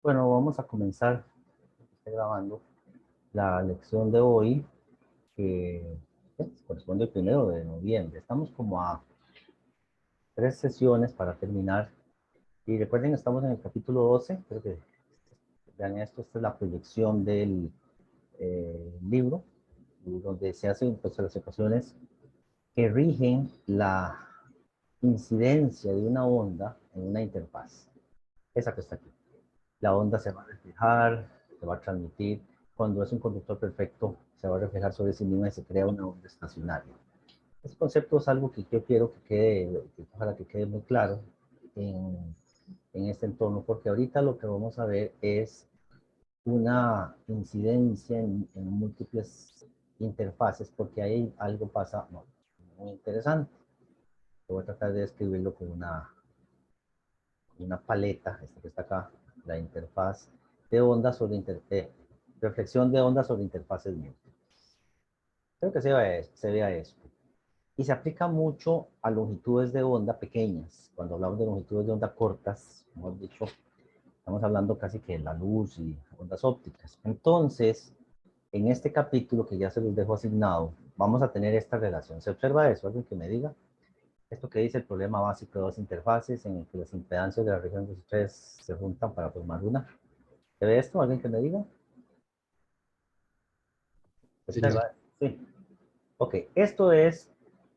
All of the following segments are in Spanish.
Bueno, vamos a comenzar, estoy grabando la lección de hoy, que corresponde al 1 de noviembre. Estamos como a 3 sesiones para terminar. Y recuerden, estamos en el capítulo 12. Creo que vean esto, esta es la proyección del libro, donde se hacen pues, las ecuaciones que rigen la incidencia de una onda en una interfaz. Esa que está aquí. La onda se va a reflejar, se va a transmitir. Cuando es un conductor perfecto, se va a reflejar sobre sí misma y se crea una onda estacionaria. Este concepto es algo que yo quiero que quede, ojalá que quede muy claro en este entorno, porque ahorita lo que vamos a ver es una incidencia en múltiples interfaces, porque ahí algo pasa muy interesante. Voy a tratar de describirlo con una paleta, esta que está acá, la interfaz de ondas sobre reflexión de ondas sobre interfaces múltiples. Creo que se vea esto. Y se aplica mucho a longitudes de onda pequeñas. Cuando hablamos de longitudes de onda cortas, como hemos dicho, estamos hablando casi que de la luz y ondas ópticas. Entonces, en este capítulo que ya se los dejo asignado, vamos a tener esta relación. ¿Se observa eso? ¿Alguien que me diga? Esto que dice el problema básico de dos interfaces en el que las impedancias de la región de los tres se juntan para formar una. ¿Se ve esto? ¿Alguien que me diga? ¿Se Sí, sí. observa? Sí. Ok, esto es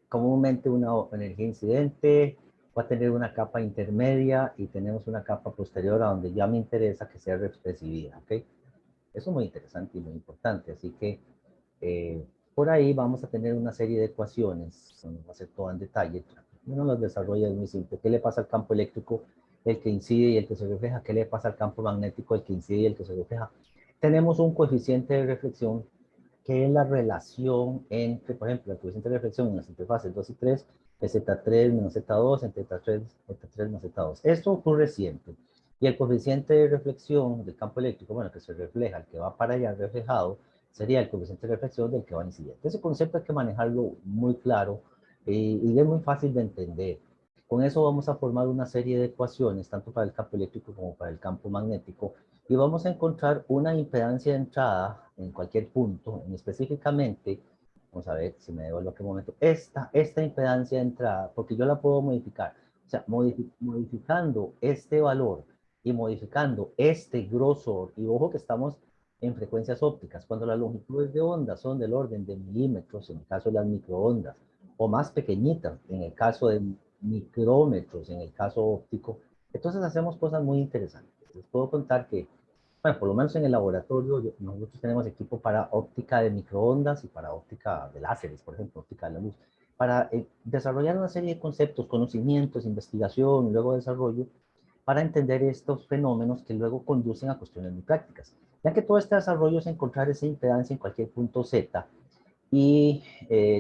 comúnmente una energía incidente, va a tener una capa intermedia y tenemos una capa posterior a donde ya me interesa que sea reexpresivida, ¿ok? Eso es muy interesante y muy importante, así que por ahí vamos a tener una serie de ecuaciones, no va a ser todo en detalle, uno las desarrolla, es muy simple. ¿Qué le pasa al campo eléctrico, el que incide y el que se refleja? ¿Qué le pasa al campo magnético, el que incide y el que se refleja? Tenemos un coeficiente de reflexión que es la relación entre, por ejemplo, el coeficiente de reflexión en las interfaces 2 y 3 es Z3 menos Z2 entre Z3 más Z2. Esto ocurre siempre. Y el coeficiente de reflexión del campo eléctrico, bueno, que se refleja, el que va para allá reflejado, sería el coeficiente de reflexión del que va incidente. Ese concepto hay que manejarlo muy claro y es muy fácil de entender. Con eso vamos a formar una serie de ecuaciones, tanto para el campo eléctrico como para el campo magnético, y vamos a encontrar una impedancia de entrada en cualquier punto, en específicamente, vamos a ver si me devuelvo a qué momento, esta impedancia de entrada, porque yo la puedo modificar, o sea, modificando este valor y modificando este grosor, y ojo que estamos en frecuencias ópticas, cuando las longitudes de onda son del orden de milímetros, en el caso de las microondas, o más pequeñitas, en el caso de micrómetros, en el caso óptico, entonces hacemos cosas muy interesantes. Les puedo contar que, bueno, por lo menos en el laboratorio, nosotros tenemos equipo para óptica de microondas y para óptica de láseres, por ejemplo, óptica de la luz, para desarrollar una serie de conceptos, conocimientos, investigación, luego desarrollo, para entender estos fenómenos que luego conducen a cuestiones muy prácticas. Ya que todo este desarrollo es encontrar esa impedancia en cualquier punto Z y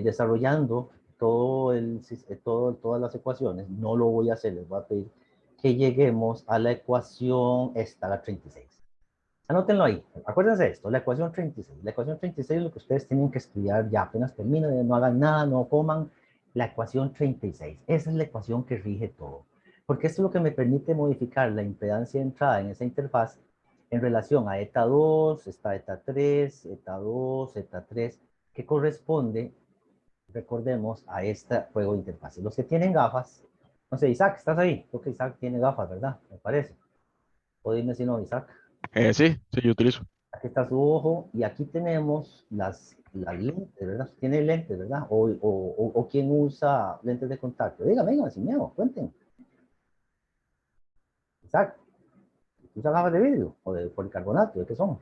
desarrollando todas las ecuaciones, no lo voy a hacer, les voy a pedir que lleguemos a la ecuación, esta, la 36. Anótenlo ahí, acuérdense de esto, la ecuación 36. La ecuación 36 es lo que ustedes tienen que estudiar ya apenas terminen, no hagan nada, no coman. La ecuación 36, esa es la ecuación que rige todo. Porque esto es lo que me permite modificar la impedancia de entrada en esa interfaz en relación a eta 2, está eta 3, eta 2, eta 3, que corresponde, recordemos, a este juego de interfaces. Los que tienen gafas, no sé, Isaac, ¿estás ahí? Creo que Isaac tiene gafas, ¿verdad? Me parece. O dime si no, Isaac. Sí, sí, yo utilizo. Aquí está su ojo y aquí tenemos las lentes, ¿verdad? Tiene lentes, ¿verdad? O quién usa lentes de contacto. Dígame, venga, sin miedo, cuenten. Isaac, ¿usa gafas de vidrio o de policarbonato? ¿De qué son?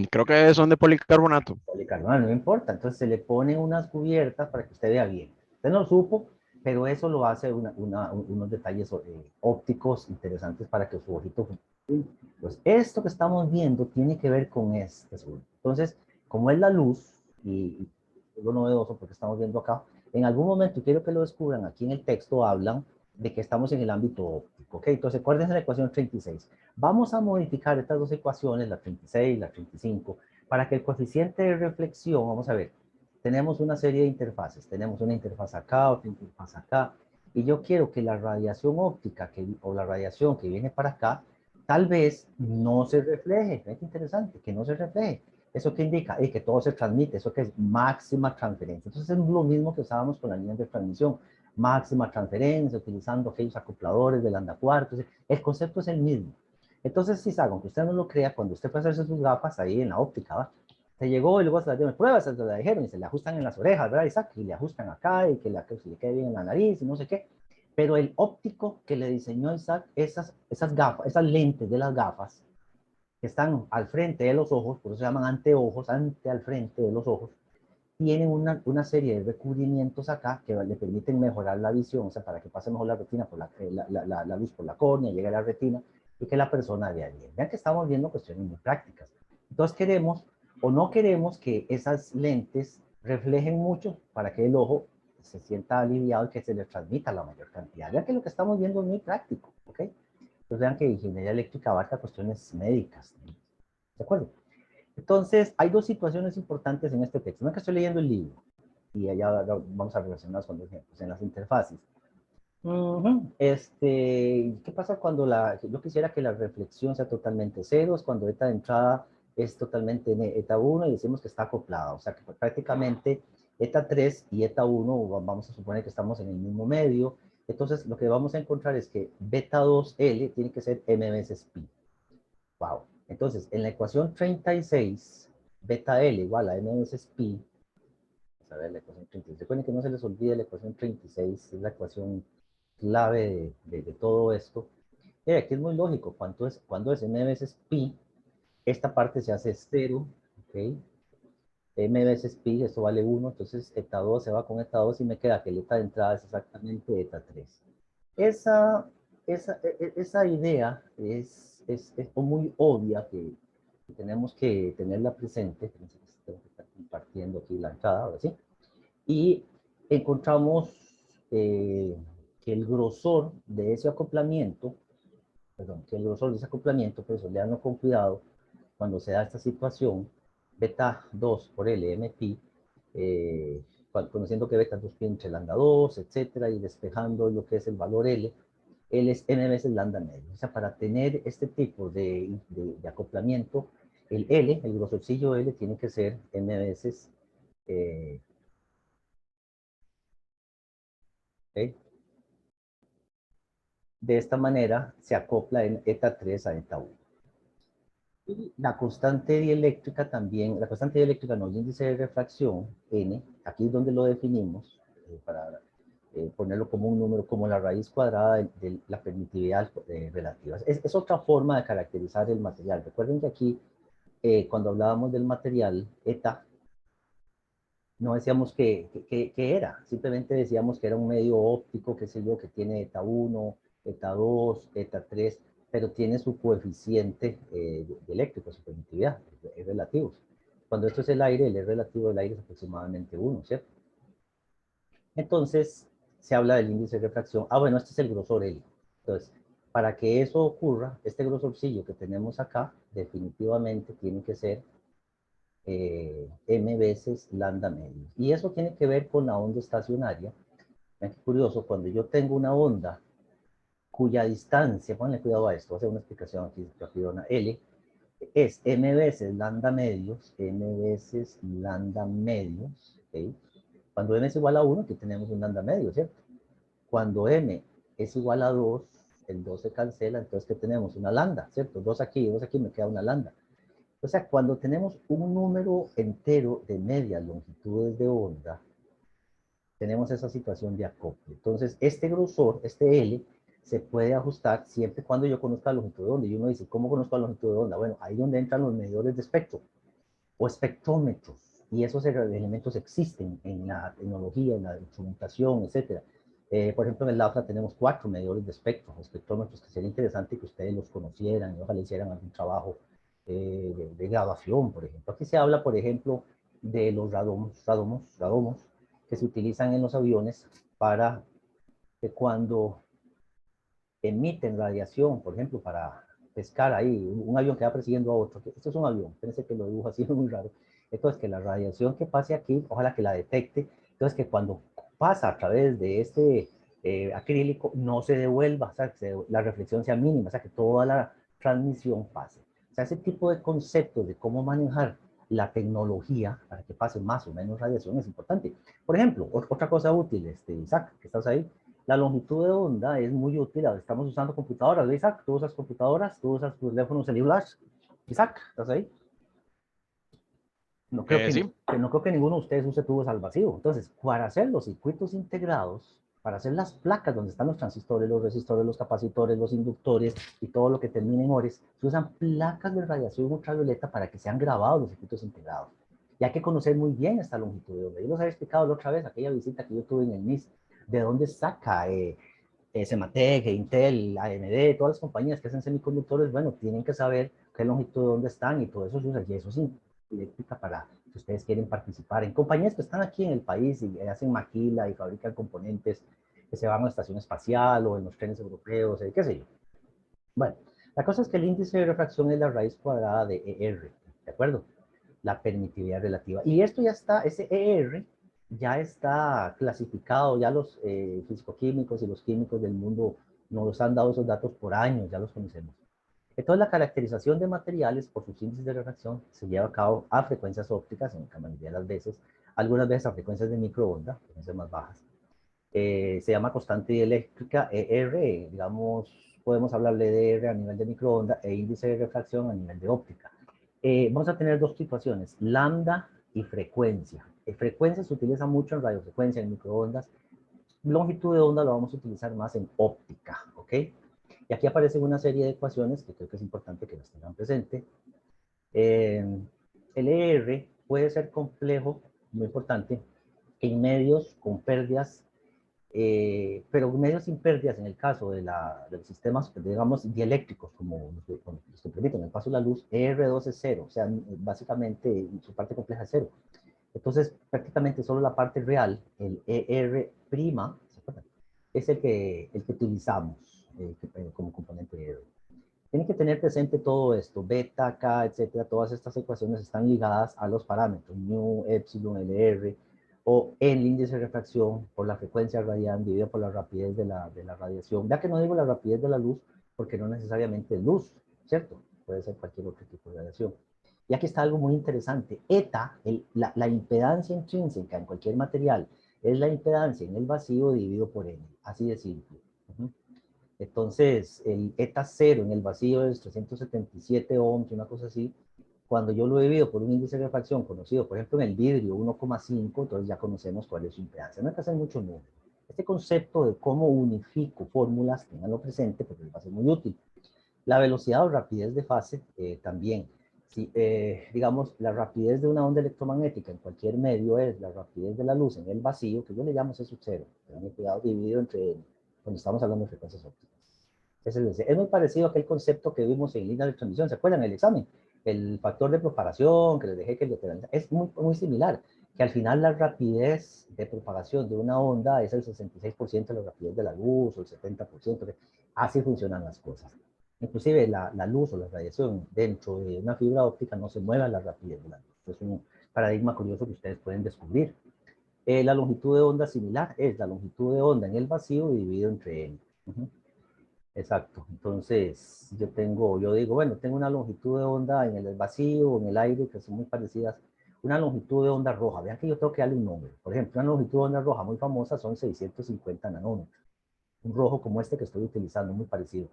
Creo que son de policarbonato. Policarbonato, no importa. Entonces se le ponen unas cubiertas para que usted vea bien. Usted no lo supo, pero eso lo hace unos detalles ópticos interesantes para que su ojito funcione. Pues esto que estamos viendo tiene que ver con este asunto. Entonces, como es la luz, y es lo novedoso porque estamos viendo acá, en algún momento, quiero que lo descubran, aquí en el texto hablan de que estamos en el ámbito óptico, ¿ok? Entonces, acuérdense la ecuación 36. Vamos a modificar estas dos ecuaciones, la 36 y la 35, para que el coeficiente de reflexión, vamos a ver, tenemos una serie de interfaces, tenemos una interfaz acá, otra interfaz acá, y yo quiero que la radiación óptica o la radiación que viene para acá tal vez no se refleje. Es interesante, que no se refleje. ¿Eso qué indica? Que todo se transmite, eso que es máxima transferencia. Entonces es lo mismo que usábamos con las líneas de transmisión. Máxima transferencia, utilizando aquellos acopladores del andacuarto. El concepto es el mismo. Entonces, si saben, aunque usted no lo crea, cuando usted puede hacerse sus gafas ahí en la óptica, ¿va? Se llegó y luego se las dieron pruebas, se las dijeron y se le ajustan en las orejas, ¿verdad, Isaac? Y le ajustan acá y que se le quede bien en la nariz y no sé qué. Pero el óptico que le diseñó Isaac, esas gafas, esas lentes de las gafas, que están al frente de los ojos, por eso se llaman anteojos, al frente de los ojos, tienen una serie de recubrimientos acá que le permiten mejorar la visión, o sea, para que pase mejor la retina, por la luz por la córnea, llegue a la retina y que la persona vea bien. Vean que estamos viendo cuestiones muy prácticas. Entonces queremos o no queremos que esas lentes reflejen mucho para que el ojo se sienta aliviado y que se le transmita la mayor cantidad. Vean que lo que estamos viendo es muy práctico, ¿ok? Entonces vean que ingeniería eléctrica abarca cuestiones médicas, ¿no? ¿De acuerdo? Entonces, hay dos situaciones importantes en este texto. No es que estoy leyendo el libro, y allá vamos a relacionarnos con los ejemplos, en las interfaces. ¿Qué pasa cuando yo quisiera que la reflexión sea totalmente cero? Es cuando eta de entrada es totalmente eta 1 y decimos que está acoplada. O sea, que prácticamente eta 3 y eta 1, vamos a suponer que estamos en el mismo medio. Entonces, lo que vamos a encontrar es que beta 2L tiene que ser m veces pi. Wow. Entonces, en la ecuación 36, beta L igual a m veces pi. Vamos a ver la ecuación 36. Recuerden que no se les olvide la ecuación 36, es la ecuación clave de todo esto. Aquí es muy lógico. Cuando es m veces pi, esta parte se hace 0, ¿ok? M veces pi, esto vale 1, entonces eta 2 se va con eta 2 y me queda que el eta de entrada es exactamente eta 3. Esa, esa idea es muy obvia que tenemos que tenerla presente. Tengo que estar compartiendo aquí la entrada, ahora sí. Y encontramos que el grosor de ese acoplamiento, perdón, que el grosor de ese acoplamiento, por eso leanlo con cuidado, cuando se da esta situación, beta 2 por L, M pi, conociendo que beta 2 pi entre lambda 2, etcétera, y despejando lo que es el valor L, L es m veces lambda medio. O sea, para tener este tipo de acoplamiento, el L, el grosorcillo L, tiene que ser m veces, ¿okay? De esta manera se acopla en eta 3 a eta 1. Y la constante dieléctrica también, la constante dieléctrica no, el índice de refracción, n, aquí es donde lo definimos, para ponerlo como un número, como la raíz cuadrada de la permitividad relativa. Es otra forma de caracterizar el material. Recuerden que aquí, cuando hablábamos del material, eta, no decíamos que era, simplemente decíamos que era un medio óptico, qué sé yo, que tiene eta 1, eta 2, eta 3, pero tiene su coeficiente eléctrico, su permitividad, es relativo. Cuando esto es el aire, el es relativo del aire es aproximadamente 1, ¿cierto? Entonces, se habla del índice de refracción. Ah, bueno, este es el grosor L. Entonces, para que eso ocurra, este grosorcillo que tenemos acá, definitivamente tiene que ser m veces lambda medio. Y eso tiene que ver con la onda estacionaria. Vean qué curioso, cuando yo tengo una onda cuya distancia, ponle cuidado a esto, voy a hacer una explicación aquí rapidona, L, es m veces lambda medios, ¿okay? Cuando m es igual a 1, aquí tenemos un lambda medio, ¿cierto? Cuando m es igual a 2, el 2 se cancela, entonces que tenemos una lambda, ¿cierto? 2 aquí, me queda una lambda. O sea, cuando tenemos un número entero de medias longitudes de onda, tenemos esa situación de acople. Entonces, este grosor, este L, se puede ajustar siempre cuando yo conozca la longitud de onda. Y uno dice, ¿cómo conozco la longitud de onda? Bueno, ahí es donde entran los medidores de espectro o espectrómetros. Y esos elementos existen en la tecnología, en la instrumentación, etc. Por ejemplo, en el LAFRA tenemos 4 medidores de espectro, espectrómetros, que sería interesante que ustedes los conocieran y ojalá hicieran algún trabajo de graduación, por ejemplo. Aquí se habla, por ejemplo, de los radomos, que se utilizan en los aviones para que cuando emiten radiación, por ejemplo, para pescar ahí, un avión que va persiguiendo a otro, esto es un avión, fíjense que lo dibujo así, es muy raro. Entonces, que la radiación que pase aquí, ojalá que la detecte, entonces que cuando pasa a través de este acrílico no se devuelva, o sea, que la reflexión sea mínima, o sea, que toda transmisión, fase. O sea, ese tipo de conceptos de cómo manejar la tecnología para que pase más o menos radiación es importante. Por ejemplo, otra cosa útil, Isaac, que estás ahí, la longitud de onda es muy útil. Estamos usando computadoras, Isaac, tú usas computadoras, tú usas teléfonos celulares. Isaac, ¿estás ahí? No creo Sí, no creo que ninguno de ustedes use tubos al vacío. Entonces, para hacer los circuitos integrados, para hacer las placas donde están los transistores, los resistores, los capacitores, los inductores y todo lo que termine en ORES, se usan placas de radiación ultravioleta para que sean grabados los circuitos integrados. Y hay que conocer muy bien esta longitud de onda. Yo los había explicado la otra vez, aquella visita que yo tuve en el MIS, de dónde saca Sematec, Intel, AMD, todas las compañías que hacen semiconductores, bueno, tienen que saber qué longitud de dónde están y todo eso se usa. Y eso sí, eléctrica para si ustedes quieren participar en compañías que están aquí en el país y hacen maquila y fabrican componentes que se van a la estación espacial o en los trenes europeos, qué sé yo. Bueno, la cosa es que el índice de refracción es la raíz cuadrada de ER, ¿de acuerdo? La permitividad relativa. Y esto ya está, ese ER ya está clasificado, ya los fisicoquímicos y los químicos del mundo nos han dado esos datos por años, ya los conocemos. Entonces, la caracterización de materiales por sus índices de refracción se lleva a cabo a frecuencias ópticas, en la mayoría de las veces, algunas veces a frecuencias de microonda, frecuencias más bajas. Se llama constante dieléctrica ER, digamos, podemos hablarle de R a nivel de microonda e índice de refracción a nivel de óptica. Vamos a tener dos situaciones, lambda y frecuencia. Frecuencia se utiliza mucho en radiofrecuencia, en microondas. Longitud de onda lo vamos a utilizar más en óptica, ¿ok? Y aquí aparecen una serie de ecuaciones que creo que es importante que las tengan presente. El ER puede ser complejo, muy importante, en medios con pérdidas, pero medios sin pérdidas en el caso de los sistemas, digamos, dieléctricos, como los que permiten el paso de la luz, ER2 es cero, o sea, básicamente su parte compleja es cero. Entonces, prácticamente solo la parte real, el ER', es el que utilizamos como componente de ER. Tienen que tener presente todo esto, beta, K, etcétera, todas estas ecuaciones están ligadas a los parámetros, mu, epsilon, LR, o el índice de refracción por la frecuencia radial dividido por la rapidez de la radiación. Ya que no digo la rapidez de la luz, porque no necesariamente es luz, ¿cierto? Puede ser cualquier otro tipo de radiación. Y aquí está algo muy interesante. Eta, la impedancia intrínseca en cualquier material, es la impedancia en el vacío dividido por N. Así de simple. Entonces, el eta cero en el vacío es 377 ohms, una cosa así. Cuando yo lo divido por un índice de refracción conocido, por ejemplo, en el vidrio 1,5, entonces ya conocemos cuál es su impedancia. No hay que hacer mucho número. Este concepto de cómo unifico fórmulas, tenganlo presente porque va a ser muy útil. La velocidad o rapidez de fase también. Si, digamos, la rapidez de una onda electromagnética en cualquier medio es la rapidez de la luz en el vacío, que yo le llamo C sub 0. Tengan cuidado, dividido entre, cuando estamos hablando de frecuencias ópticas. Es muy parecido a aquel concepto que vimos en línea de transmisión. ¿Se acuerdan el examen? El factor de propagación, que les dejé que es muy, muy similar, que al final la rapidez de propagación de una onda es el 66% de la rapidez de la luz o el 70%. Así funcionan las cosas. Inclusive la luz o la radiación dentro de una fibra óptica no se mueve a la rapidez de la luz. Es un paradigma curioso que ustedes pueden descubrir. La longitud de onda similar es la longitud de onda en el vacío dividido entre N. Exacto. Entonces, yo digo, bueno, tengo una longitud de onda en el vacío, en el aire, que son muy parecidas. Una longitud de onda roja. Vean que yo tengo que darle un nombre. Por ejemplo, una longitud de onda roja muy famosa son 650 nanómetros. Un rojo como este que estoy utilizando, muy parecido.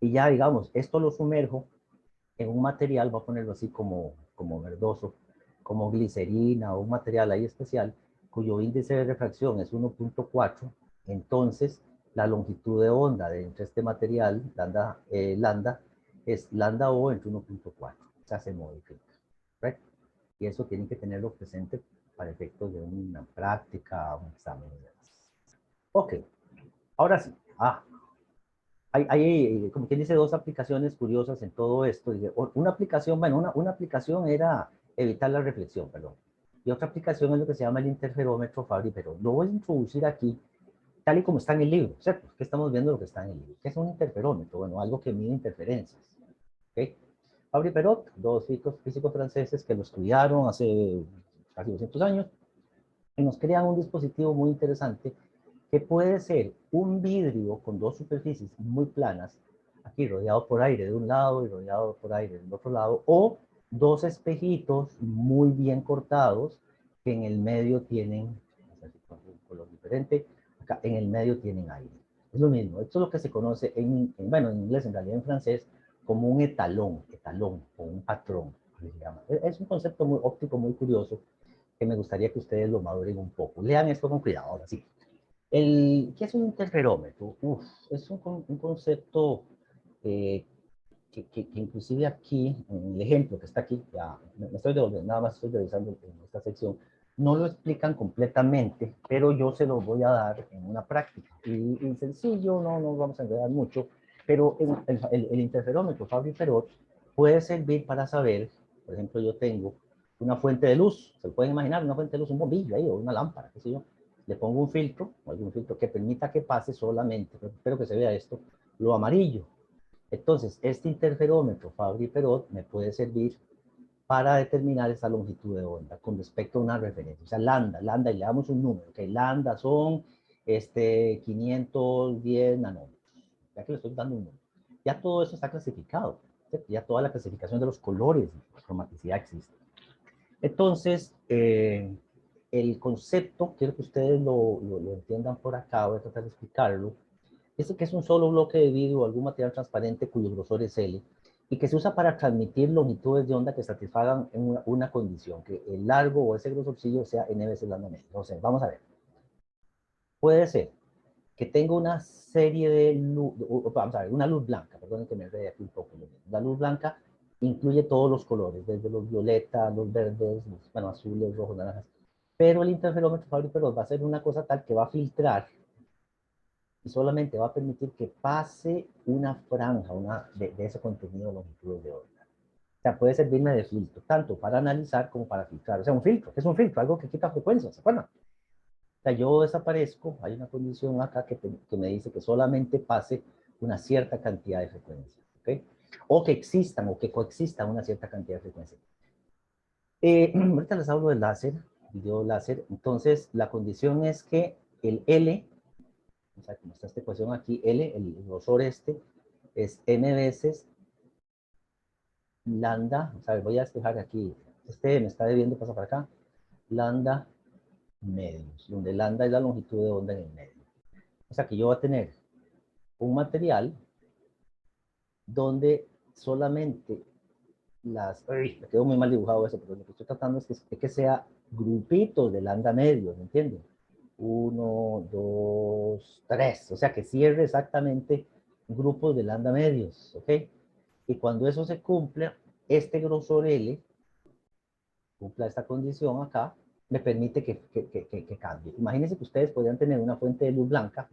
Y ya, digamos, esto lo sumerjo en un material, voy a ponerlo así como verdoso, como glicerina o un material ahí especial, cuyo índice de refracción es 1,4, entonces la longitud de onda de entre este material, lambda, es lambda O entre 1,4, o sea, se modifica, ¿correcto? Y eso tienen que tenerlo presente para efectos de una práctica, un examen. Ok, ahora sí. Como quien dice, dos aplicaciones curiosas en todo esto. Una aplicación, bueno, una aplicación era evitar la reflexión, perdón. Y otra aplicación es lo que se llama el interferómetro Fabry-Perot. Lo voy a introducir aquí, tal y como está en el libro, ¿cierto? Que estamos viendo lo que está en el libro. ¿Qué es un interferómetro? Bueno, algo que mide interferencias. ¿Okay? Fabry-Perot, dos físicos franceses que lo estudiaron hace casi 200 años y nos crean un dispositivo muy interesante que puede ser un vidrio con dos superficies muy planas aquí rodeado por aire de un lado y rodeado por aire del otro lado, o dos espejitos muy bien cortados que en el medio tienen, un color diferente, acá en el medio tienen aire. Es lo mismo, esto es lo que se conoce bueno, en inglés, en realidad en francés, como un etalón o un patrón, se llama. Es un concepto muy óptico, muy curioso, que me gustaría que ustedes lo maduren un poco. Lean esto con cuidado, ahora sí. ¿Qué es un interferómetro? Uf, es un concepto eh, que inclusive aquí, en el ejemplo que está aquí, ya me estoy devolviendo, nada más estoy revisando en esta sección, no lo explican completamente, pero yo se lo voy a dar en una práctica. Y sencillo, no nos vamos a enredar mucho, pero el interferómetro Fabry-Perot puede servir para saber, por ejemplo, yo tengo una fuente de luz, se pueden imaginar una fuente de luz, un bombillo ahí o una lámpara, qué sé yo, le pongo un filtro, o algún filtro que permita que pase solamente, espero que se vea esto, lo amarillo. Entonces, este interferómetro Fabry-Perot me puede servir para determinar esa longitud de onda con respecto a una referencia. O sea, lambda, y le damos un número, que lambda son 510 nanómetros. Ya que le estoy dando un número. Ya todo eso está clasificado. ¿Cierto? Ya toda la clasificación de los colores, la cromaticidad existe. Entonces, el concepto, quiero que ustedes lo entiendan por acá, voy a tratar de explicarlo. Este que es un solo bloque de vidrio o algún material transparente cuyo grosor es L y que se usa para transmitir longitudes de onda que satisfagan una condición, que el largo o ese grosorcillo sea n veces lambda medio. Entonces, vamos a ver. Puede ser que tenga una serie de luz, vamos a ver, una luz blanca, perdonen que me enredé aquí un poco. La luz blanca incluye todos los colores, desde los violetas, los verdes, los, bueno, azules, rojos, naranjas. Pero el interferómetro Fabry-Perot va a ser una cosa tal que va a filtrar y solamente va a permitir que pase una franja de ese contenido de longitudes de onda. O sea, puede servirme de filtro, tanto para analizar como para filtrar. O sea, un filtro, ¿qué es un filtro? Algo que quita frecuencias, ¿se acuerdan? O sea, yo desaparezco, hay una condición acá que me dice que solamente pase una cierta cantidad de frecuencias, ¿ok? O que existan, o que coexistan una cierta cantidad de frecuencias. Ahorita les hablo del láser, video láser. Entonces, la condición es que el L, o sea, como está esta ecuación aquí, L, el grosor este, es m veces lambda, o sea, voy a despejar aquí, me está debiendo pasar para acá, lambda medios, donde lambda es la longitud de onda en el medio. O sea que yo voy a tener un material donde solamente me quedó muy mal dibujado eso, pero lo que estoy tratando es que sea grupitos de lambda medios, ¿me entienden? 1, 2, 3, o sea que cierre exactamente grupos de lambda medios, ¿ok? Y cuando eso se cumple, este grosor L cumpla esta condición acá, me permite que cambie. Imagínense que ustedes podrían tener una fuente de luz blanca,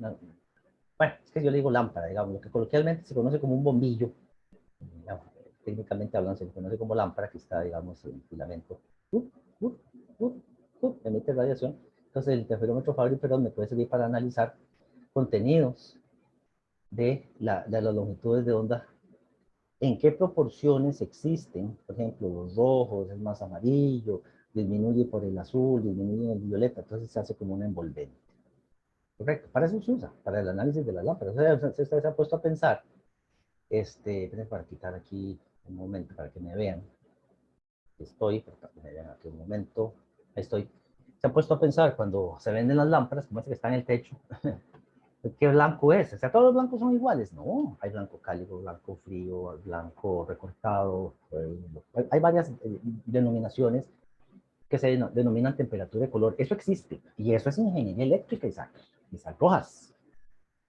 bueno, es que yo le digo lámpara, digamos, lo que coloquialmente se conoce como un bombillo, digamos, técnicamente hablando se conoce como lámpara, que está, digamos, en filamento, uh, uh, uh, emite radiación. Entonces el interferómetro Fabry-Perot me puede servir para analizar contenidos de las longitudes de onda, en qué proporciones existen. Por ejemplo, los rojos es más amarillo, disminuye por el azul, disminuye en el violeta, entonces se hace como un envolvente. Correcto, para eso se usa, para el análisis de las lámparas. O sea, se ha puesto a pensar, para quitar aquí un momento para que me vean. Estoy, para que me vean aquí un momento. Ahí estoy. Se ha puesto a pensar cuando se venden las lámparas, como ese que está en el techo, ¿qué blanco es? O sea, todos los blancos son iguales. No, hay blanco cálido, blanco frío, blanco recortado. Hay varias denominaciones que se denominan temperatura de color. Eso existe. Y eso es ingeniería eléctrica, Isaac. Isaac Rojas.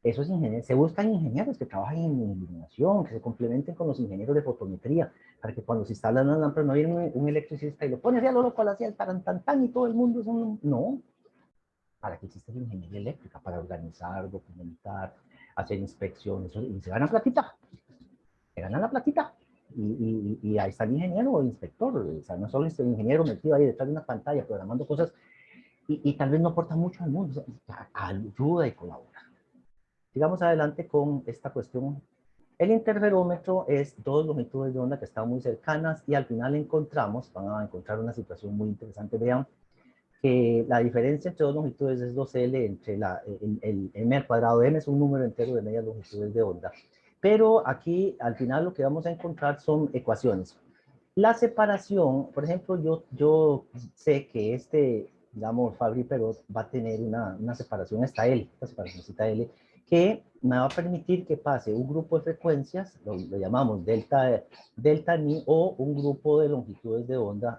Eso es ingeniería. Se buscan ingenieros que trabajen en iluminación, que se complementen con los ingenieros de fotometría, para que cuando se instalan las lámparas no viene un electricista y lo pone así a lo loco, así al tan y todo el mundo es un... No, para que exista la ingeniería eléctrica, para organizar, documentar, hacer inspecciones, y se gana platita, se gana la platita. Y ahí está el ingeniero o el inspector, o sea, no solo el ingeniero metido ahí detrás de una pantalla programando cosas y tal vez no aporta mucho al mundo, o sea, ayuda y colabora. Sigamos adelante con esta cuestión. El interferómetro es dos longitudes de onda que están muy cercanas y al final encontramos, van a encontrar una situación muy interesante. Vean que la diferencia entre dos longitudes es 2L entre el m al cuadrado. M es un número entero de medias longitudes de onda. Pero aquí, al final, lo que vamos a encontrar son ecuaciones. La separación, por ejemplo, yo sé que digamos, Fabry-Perot va a tener una separación, esta separación L, que me va a permitir que pase un grupo de frecuencias, lo llamamos delta ni, o un grupo de longitudes de onda,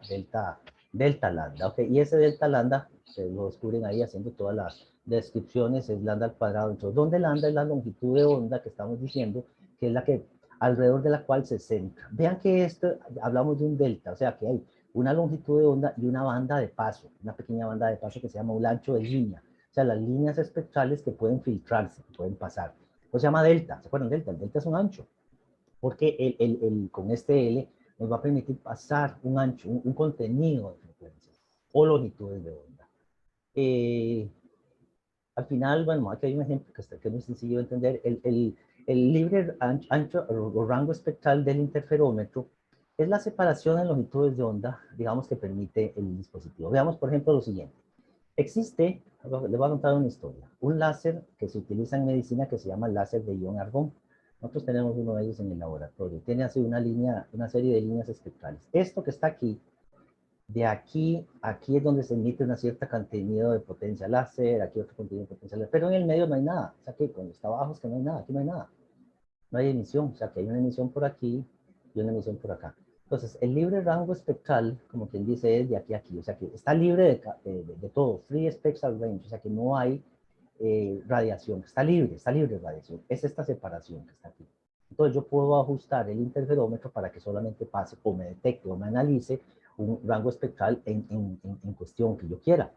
delta lambda, ¿ok? Y ese delta lambda, se lo descubren ahí haciendo todas las descripciones, es lambda al cuadrado. Entonces, donde lambda es la longitud de onda que estamos diciendo, que es la que alrededor de la cual se centra. Vean que esto, hablamos de un delta, o sea que hay una longitud de onda y una banda de paso, una pequeña banda de paso que se llama un ancho de línea, o sea, las líneas espectrales que pueden filtrarse, que pueden pasar. Pues se llama delta, ¿se acuerdan? Delta, el delta es un ancho, porque con este L nos va a permitir pasar un ancho, un contenido de frecuencias o longitudes de onda. Al final, bueno, aquí hay un ejemplo que es muy sencillo de entender. El libre ancho o rango espectral del interferómetro es la separación en longitudes de onda, digamos, que permite el dispositivo. Veamos, por ejemplo, lo siguiente. Existe, les voy a contar una historia, un láser que se utiliza en medicina que se llama láser de ion argón. Nosotros tenemos uno de ellos en el laboratorio. Tiene así una serie de líneas espectrales. Esto que está aquí, de aquí es donde se emite una cierta contenido de potencia láser, aquí otro contenido de potencia láser, pero en el medio no hay nada. O sea que cuando está abajo es que no hay nada, aquí no hay nada. No hay emisión, o sea que hay una emisión por aquí y una emisión por acá. Entonces, el libre rango espectral, como quien dice, es de aquí a aquí, o sea que está libre de todo, free spectral range, o sea que no hay radiación, está libre de radiación. Es esta separación que está aquí. Entonces, yo puedo ajustar el interferómetro para que solamente pase o me detecte o me analice un rango espectral en cuestión que yo quiera.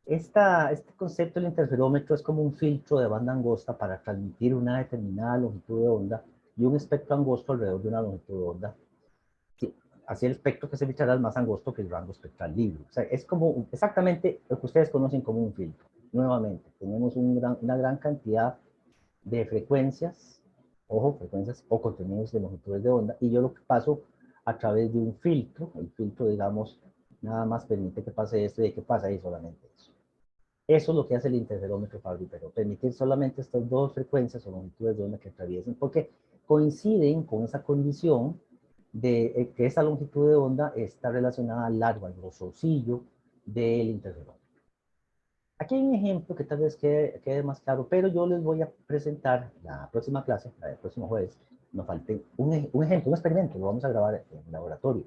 Este concepto del interferómetro es como un filtro de banda angosta para transmitir una determinada longitud de onda y un espectro angosto alrededor de una longitud de onda. Sí, así el espectro que se filtrará es más angosto que el rango espectral libre. O sea, es como exactamente lo que ustedes conocen como un filtro. Nuevamente, tenemos una gran cantidad de frecuencias, ojo, frecuencias o contenidos de longitudes de onda, y yo lo que paso a través de un filtro, el filtro, digamos, nada más permite que pase esto y que pasa ahí solamente eso. Eso es lo que hace el interferómetro Fabry-Perot, permitir solamente estas dos frecuencias o longitudes de onda que atraviesen, porque coinciden con esa condición de que esa longitud de onda está relacionada al largo, al grosorcillo del interferómetro. Aquí hay un ejemplo que tal vez quede más claro, pero yo les voy a presentar la próxima clase, la del próximo jueves, nos falte un ejemplo, un experimento, lo vamos a grabar en el laboratorio.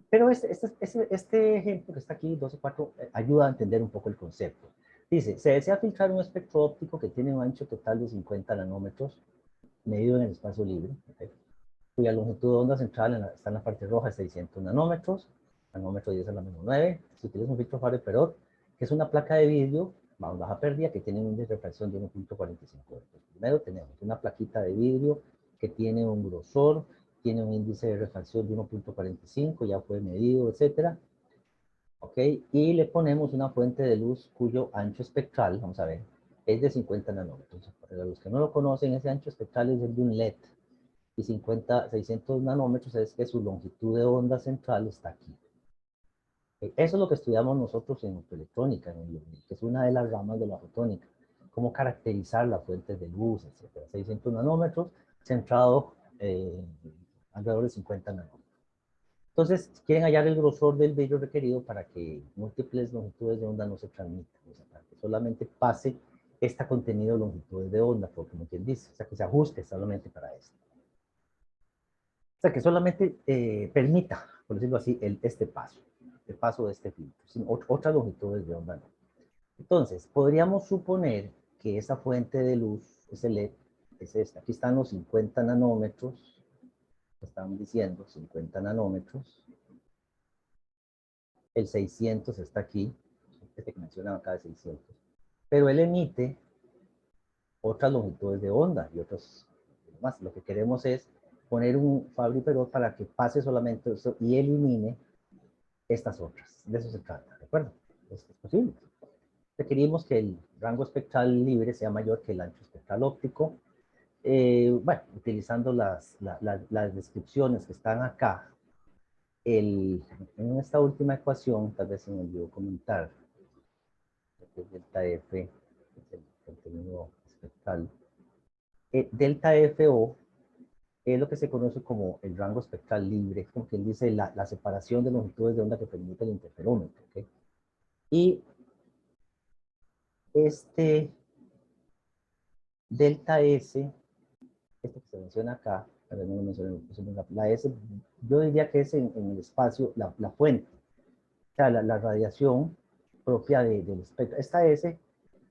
Pero este ejemplo que está aquí, 12.4, ayuda a entender un poco el concepto. Dice, se desea filtrar un espectro óptico que tiene un ancho total de 50 nanómetros, medido en el espacio libre, ¿okay? Cuya longitud de onda central está en la parte roja de 600 nanómetros, nanómetro 10 a la menos 9. Se utiliza un filtro Fabry-Perot, que es una placa de vidrio más baja pérdida que tiene un índice de refracción de 1.45. Primero tenemos una plaquita de vidrio que tiene un grosor, tiene un índice de refracción de 1.45, ya fue medido, etcétera. ¿Ok? Y le ponemos una fuente de luz cuyo ancho espectral, vamos a ver, es de 50 nanómetros. Para los que no lo conocen, ese ancho espectral es el de un LED. Y 600 nanómetros es que su longitud de onda central está aquí. Eso es lo que estudiamos nosotros en optoelectrónica, que es una de las ramas de la fotónica. Cómo caracterizar las fuentes de luz, etc. 600 nanómetros, centrado alrededor de 50 nanómetros. Entonces, quieren hallar el grosor del vidrio requerido para que múltiples longitudes de onda no se transmitan, o sea, para que solamente pase este contenido de longitudes de onda, porque como quien dice, o sea, que se ajuste solamente para esto. O sea, que solamente permita, por decirlo así, este paso, el paso de este filtro, sin otras longitudes de onda no. Entonces, podríamos suponer que esa fuente de luz, ese LED, es esta. Aquí están los 50 nanómetros, están diciendo 50 nanómetros. El 600 está aquí, este que mencionaba acá de 600. Pero él emite otras longitudes de onda y otros más. Lo que queremos es poner un Fabry-Perot para que pase solamente eso y elimine estas otras. De eso se trata, ¿de acuerdo? Es posible. Requerimos que el rango espectral libre sea mayor que el ancho espectral óptico. Bueno, utilizando las descripciones que están acá, en esta última ecuación, tal vez se me olvidó comentar, que es delta F, es el contenido espectral. delta FO es lo que se conoce como el rango espectral libre, como quien dice la separación de longitudes de onda que permite el interferómetro. ¿Okay? Y este delta S, este que se menciona acá, no lo mencioné, la S, yo diría que es en el espacio la fuente, o sea, la radiación propia del espectro. Esta S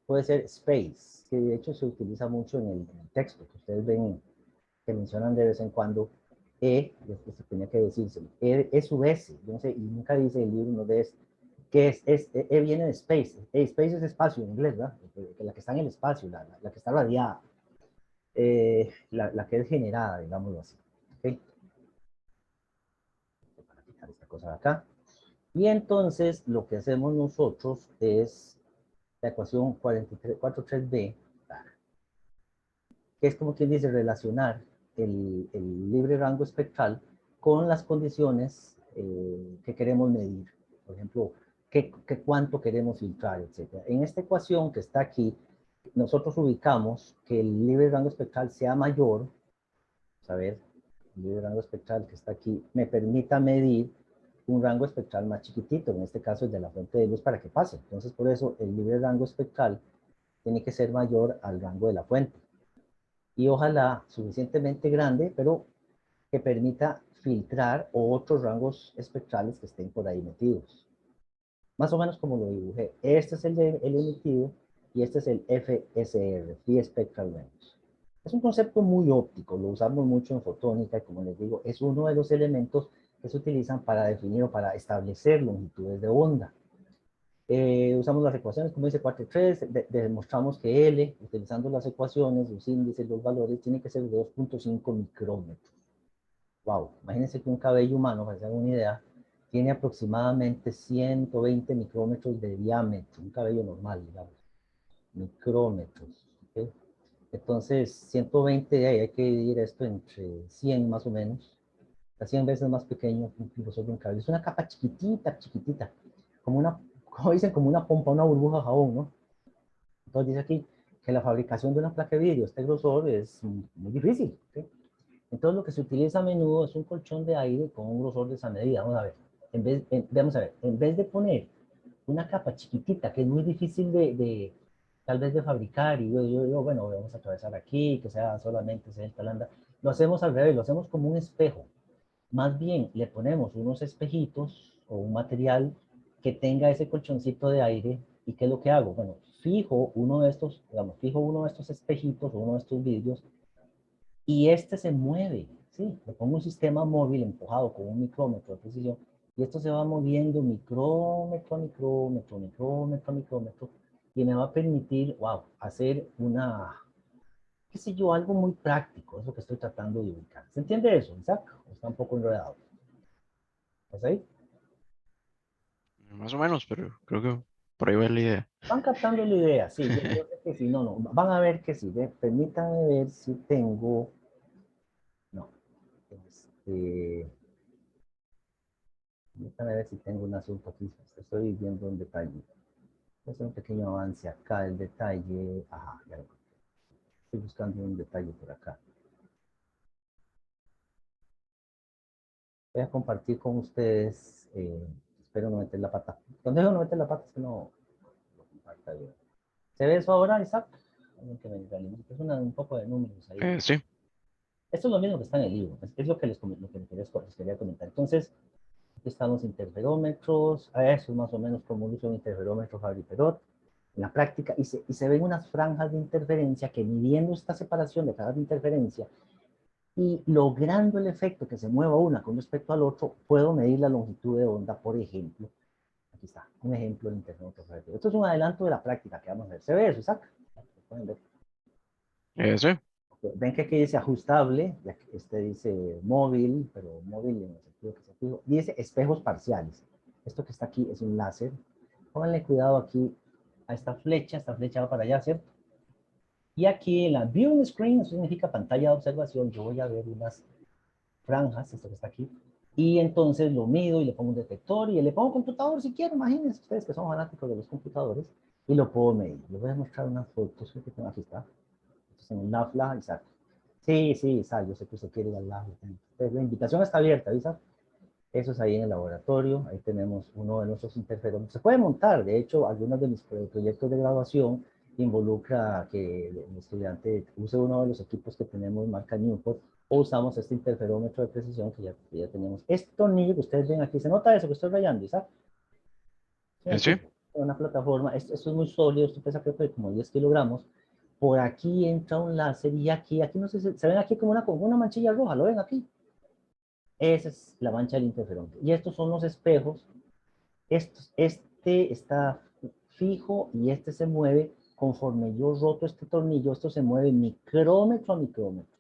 puede ser space, que de hecho se utiliza mucho en el texto, que ustedes ven que mencionan de vez en cuando se tenía que decirse, E sub S, yo no sé, y nunca dice el libro, no de esto, que viene de space, space es espacio en inglés, ¿verdad? La que está en el espacio, la que está radiada, la que es generada, digámoslo así. ¿Okay? Para quitar esta cosa de acá. Y entonces lo que hacemos nosotros es la ecuación 43b, que es como quien dice relacionar el libre rango espectral con las condiciones que queremos medir. Por ejemplo, cuánto queremos filtrar, etc. En esta ecuación que está aquí, nosotros ubicamos que el libre rango espectral sea mayor, a ver, el libre rango espectral que está aquí, me permita medir un rango espectral más chiquitito, en este caso el de la fuente de luz para que pase. Entonces, por eso el libre rango espectral tiene que ser mayor al rango de la fuente. Y ojalá suficientemente grande, pero que permita filtrar otros rangos espectrales que estén por ahí metidos. Más o menos como lo dibujé. Este es el emitido y este es el FSR, Free Spectral Range. Es un concepto muy óptico, lo usamos mucho en fotónica y como les digo, es uno de los elementos que se utilizan para definir o para establecer longitudes de onda. Usamos las ecuaciones, como dice 4.3, demostramos que L, utilizando las ecuaciones, los índices, los valores, tiene que ser de 2.5 micrómetros. Wow, imagínense que un cabello humano, para que se hagan una idea, tiene aproximadamente 120 micrómetros de diámetro, un cabello normal, digamos, micrómetros. ¿Okay? Entonces, 120, hay que dividir esto entre 100 más o menos, a 100 veces más pequeño que un grosor de un cabello. Es una capa chiquitita, chiquitita, como una, como dicen, como una pompa, una burbuja de jabón, ¿no? Entonces dice aquí que la fabricación de una placa de vidrio, este grosor, es muy difícil. ¿Sí? Entonces lo que se utiliza a menudo es un colchón de aire con un grosor de esa medida. Vamos a ver. Vamos a ver, en vez de poner una capa chiquitita que es muy difícil tal vez de fabricar y bueno, vamos a atravesar aquí, que sea solamente se instalando, lo hacemos al revés, lo hacemos como un espejo. Más bien le ponemos unos espejitos o un material que tenga ese colchoncito de aire. ¿Y qué es lo que hago? Bueno, fijo uno de estos, digamos, fijo uno de estos espejitos o uno de estos vidrios y este se mueve, ¿sí? Le pongo un sistema móvil empujado con un micrómetro de precisión y esto se va moviendo micrómetro a micrómetro, micrómetro a micrómetro y me va a permitir, wow, hacer qué sé yo, algo muy práctico, es lo que estoy tratando de ubicar. ¿Se entiende eso, Isaac? ¿O está un poco enredado? ¿Estás ahí? Más o menos, pero creo que por ahí va la idea. Van captando la idea, sí, yo sé que sí, no, van a ver que sí, permítanme ver si tengo, no, este, permítanme ver si tengo un asunto aquí, estoy viendo un detalle, voy a hacer un pequeño avance acá, el detalle, ajá, ya lo estoy buscando un detalle por acá. Voy a compartir con ustedes, espero no meter la pata, cuando digo no meter la pata es que no lo comparta bien. ¿Se ve eso ahora, Isaac? Que me realimente, es un poco de números ahí. Sí, Esto es lo mismo que está en el libro, es lo que les quería comentar. Entonces, aquí están los interferómetros, eso es más o menos como uso un interferómetro Fabry-Perot en la práctica, y se ven unas franjas de interferencia que midiendo esta separación de cada interferencia y logrando el efecto que se mueva una con respecto al otro, puedo medir la longitud de onda, por ejemplo. Aquí está, un ejemplo del interferómetro Fabry-Perot. Esto es un adelanto de la práctica que vamos a ver. ¿Se ve eso, Isaac? Pueden ver. sí. Ven que aquí dice ajustable, este dice móvil, pero móvil en el sentido que se fijo. Dice espejos parciales. Esto que está aquí es un láser. Pónganle cuidado aquí a esta flecha va para allá, ¿cierto? Y aquí en la View Screen, eso significa pantalla de observación, yo voy a ver unas franjas, esto que está aquí, y entonces lo mido y le pongo un detector y le pongo computador si quiero, imagínense ustedes que son fanáticos de los computadores, y lo puedo medir. Les voy a mostrar unas fotos que tengo aquí, está. En el NAFLA, Isaac. Sí, sí, Isaac, yo sé que usted quiere ir al NAFLA. La invitación está abierta, Isaac. Eso es ahí en el laboratorio. Ahí tenemos uno de nuestros interferómetros. Se puede montar, de hecho, algunos de mis proyectos de graduación involucra que el estudiante use uno de los equipos que tenemos marca Newport o usamos este interferómetro de precisión que ya tenemos. Este tornillo que ustedes ven aquí, ¿se nota eso que estoy rayando, Isaac? Sí, aquí, Sí. una plataforma, esto es muy sólido, esto pesa creo que como 10 kilogramos. Por aquí entra un láser y aquí no sé, se ven aquí como una manchilla roja, ¿lo ven aquí? Esa es la mancha del interferómetro. Y estos son los espejos. Este está fijo y este se mueve conforme yo roto este tornillo. Esto se mueve micrómetro a micrómetro.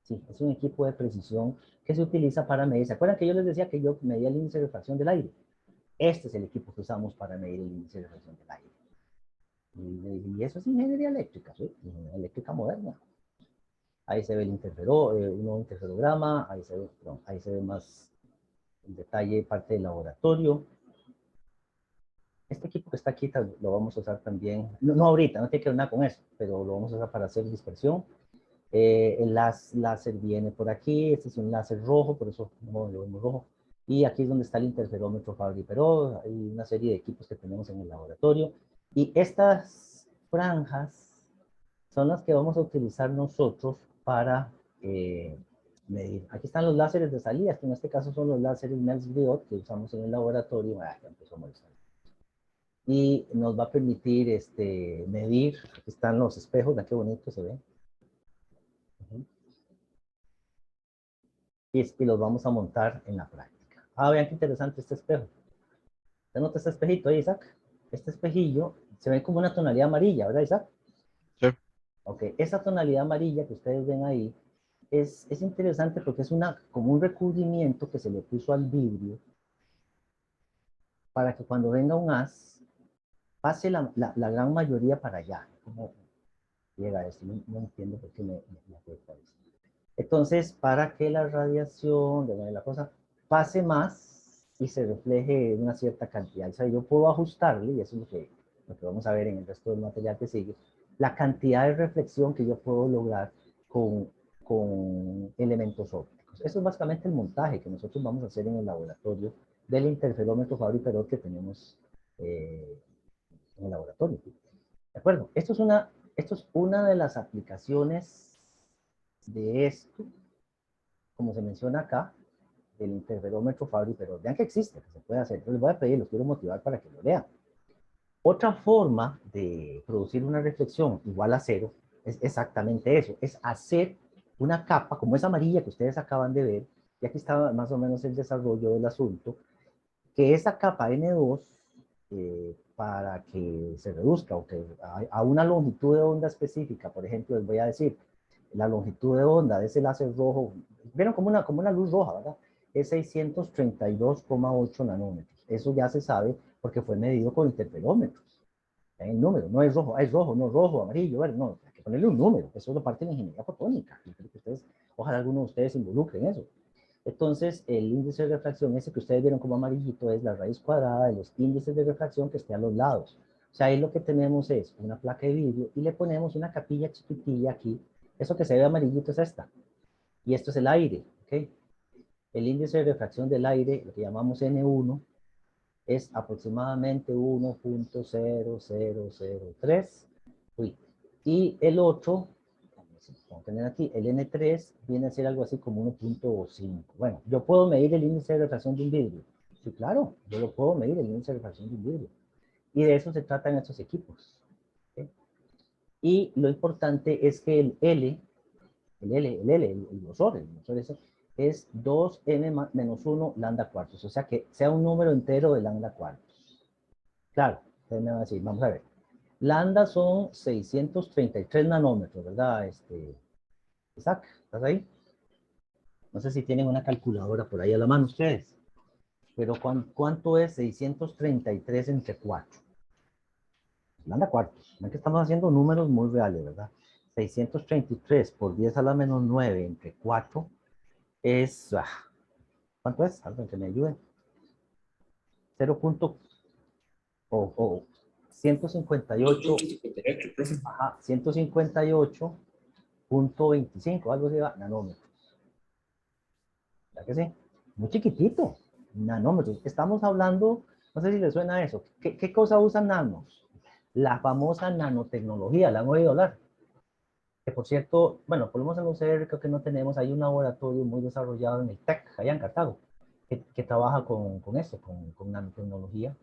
Sí, es un equipo de precisión que se utiliza para medir. ¿Se acuerdan que yo les decía que yo medía el índice de refracción del aire? Este es el equipo que usamos para medir el índice de refracción del aire. Y eso es ingeniería eléctrica, ¿sí? Ingeniería eléctrica moderna. Ahí se ve el un interferograma, ahí se ve más en detalle parte del laboratorio. Este equipo que está aquí lo vamos a usar también, no ahorita, no tiene que ver nada con eso, pero lo vamos a usar para hacer dispersión. El láser viene por aquí, este es un láser rojo, por eso no lo vemos rojo. Y aquí es donde está el interferómetro Fabry-Perot, hay una serie de equipos que tenemos en el laboratorio. Y estas franjas son las que vamos a utilizar nosotros para medir. Aquí están los láseres de salida, que en este caso son los láseres Mels-Briot que usamos en el laboratorio. Ya empezó a molestar. Y nos va a permitir medir. Aquí están los espejos, vean qué bonito se ve. Y los vamos a montar en la práctica. Vean qué interesante este espejo. ¿Se nota este espejito ahí, Isaac? Este espejillo se ve como una tonalidad amarilla, ¿verdad, Isaac? Sí. Ok, esa tonalidad amarilla que ustedes ven ahí es interesante porque es como un recubrimiento que se le puso al vidrio para que cuando venga un haz pase la gran mayoría para allá. ¿Cómo llega esto? No entiendo por qué me afecta eso. Entonces, para que la radiación de la cosa pase más y se refleje una cierta cantidad. O sea, yo puedo ajustarle, y eso es lo que vamos a ver en el resto del material que sigue, la cantidad de reflexión que yo puedo lograr con elementos ópticos. Eso es básicamente el montaje que nosotros vamos a hacer en el laboratorio del interferómetro Fabry-Perot que tenemos en el laboratorio. ¿De acuerdo? Esto es una de las aplicaciones de esto, como se menciona acá, del interferómetro Fabry-Perot. Vean que existe, que se puede hacer. Yo les voy a pedir, los quiero motivar para que lo vean. Otra forma de producir una reflexión igual a cero es exactamente eso, es hacer una capa como esa amarilla que ustedes acaban de ver, y aquí está más o menos el desarrollo del asunto, que esa capa N2, para que se reduzca o que a una longitud de onda específica, por ejemplo, les voy a decir, la longitud de onda de ese láser rojo, vieron como una luz roja, ¿verdad? Es 632,8 nanómetros. Eso ya se sabe porque fue medido con interferómetros. El número, no es rojo, es rojo, no rojo, amarillo, verde, no, hay que ponerle un número. Eso es parte de la ingeniería fotónica. Yo creo que ustedes, ojalá alguno de ustedes se involucre en eso. Entonces, el índice de refracción, ese que ustedes vieron como amarillito, es la raíz cuadrada de los índices de refracción que esté a los lados. O sea, ahí lo que tenemos es una placa de vidrio y le ponemos una capilla chiquitilla aquí. Eso que se ve amarillito es esta. Y esto es el aire, ¿ok? El índice de refracción del aire, lo que llamamos N1, es aproximadamente 1.0003. Y el otro, vamos a tener aquí, el N3 viene a ser algo así como 1.5. Bueno, yo puedo medir el índice de refracción de un vidrio. Sí, claro, yo lo puedo medir el índice de refracción de un vidrio. Y de eso se tratan estos equipos. ¿Okay? Y lo importante es que el grosor ese, es 2n-1 lambda cuartos. O sea, que sea un número entero de lambda cuartos. Claro, ustedes me van a decir, vamos a ver. Lambda son 633 nanómetros, ¿verdad? Isaac, ¿estás ahí? No sé si tienen una calculadora por ahí a la mano ustedes. Pero ¿cuánto es 633 entre 4? Lambda cuartos. Ven que estamos haciendo números muy reales, ¿verdad? 633 por 10 a la menos 9 entre 4 es... ¿cuánto es? Alguien que me ayude. 0. O 158. Ajá, 158 .25, algo así, nanómetros. ¿Verdad que sí? Muy chiquitito, nanómetros. Estamos hablando, no sé si les suena eso. ¿Qué cosa usan nanos? La famosa nanotecnología, ¿la han oído hablar? Que por cierto, bueno, por lo menos en UCR creo que no tenemos, hay un laboratorio muy desarrollado en el TEC, allá en Cartago, que trabaja con eso, con nanotecnología.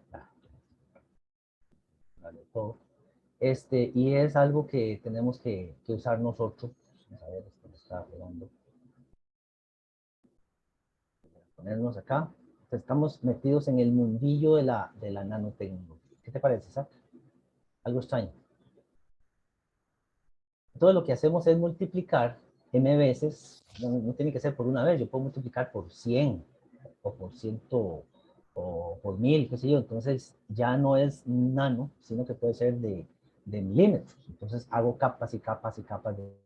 Vale, todo. Y es algo que tenemos que usar nosotros. Vamos a ver, esto me está pegando. Ponernos acá. Estamos metidos en el mundillo de la nanotecnología. ¿Qué te parece, Isaac? Algo extraño. Todo lo que hacemos es multiplicar m veces, no tiene que ser por una vez, yo puedo multiplicar por 100 o por 100 o por 1000, qué sé yo. Entonces ya no es nano, sino que puede ser de milímetros. Entonces hago capas y capas y capas de...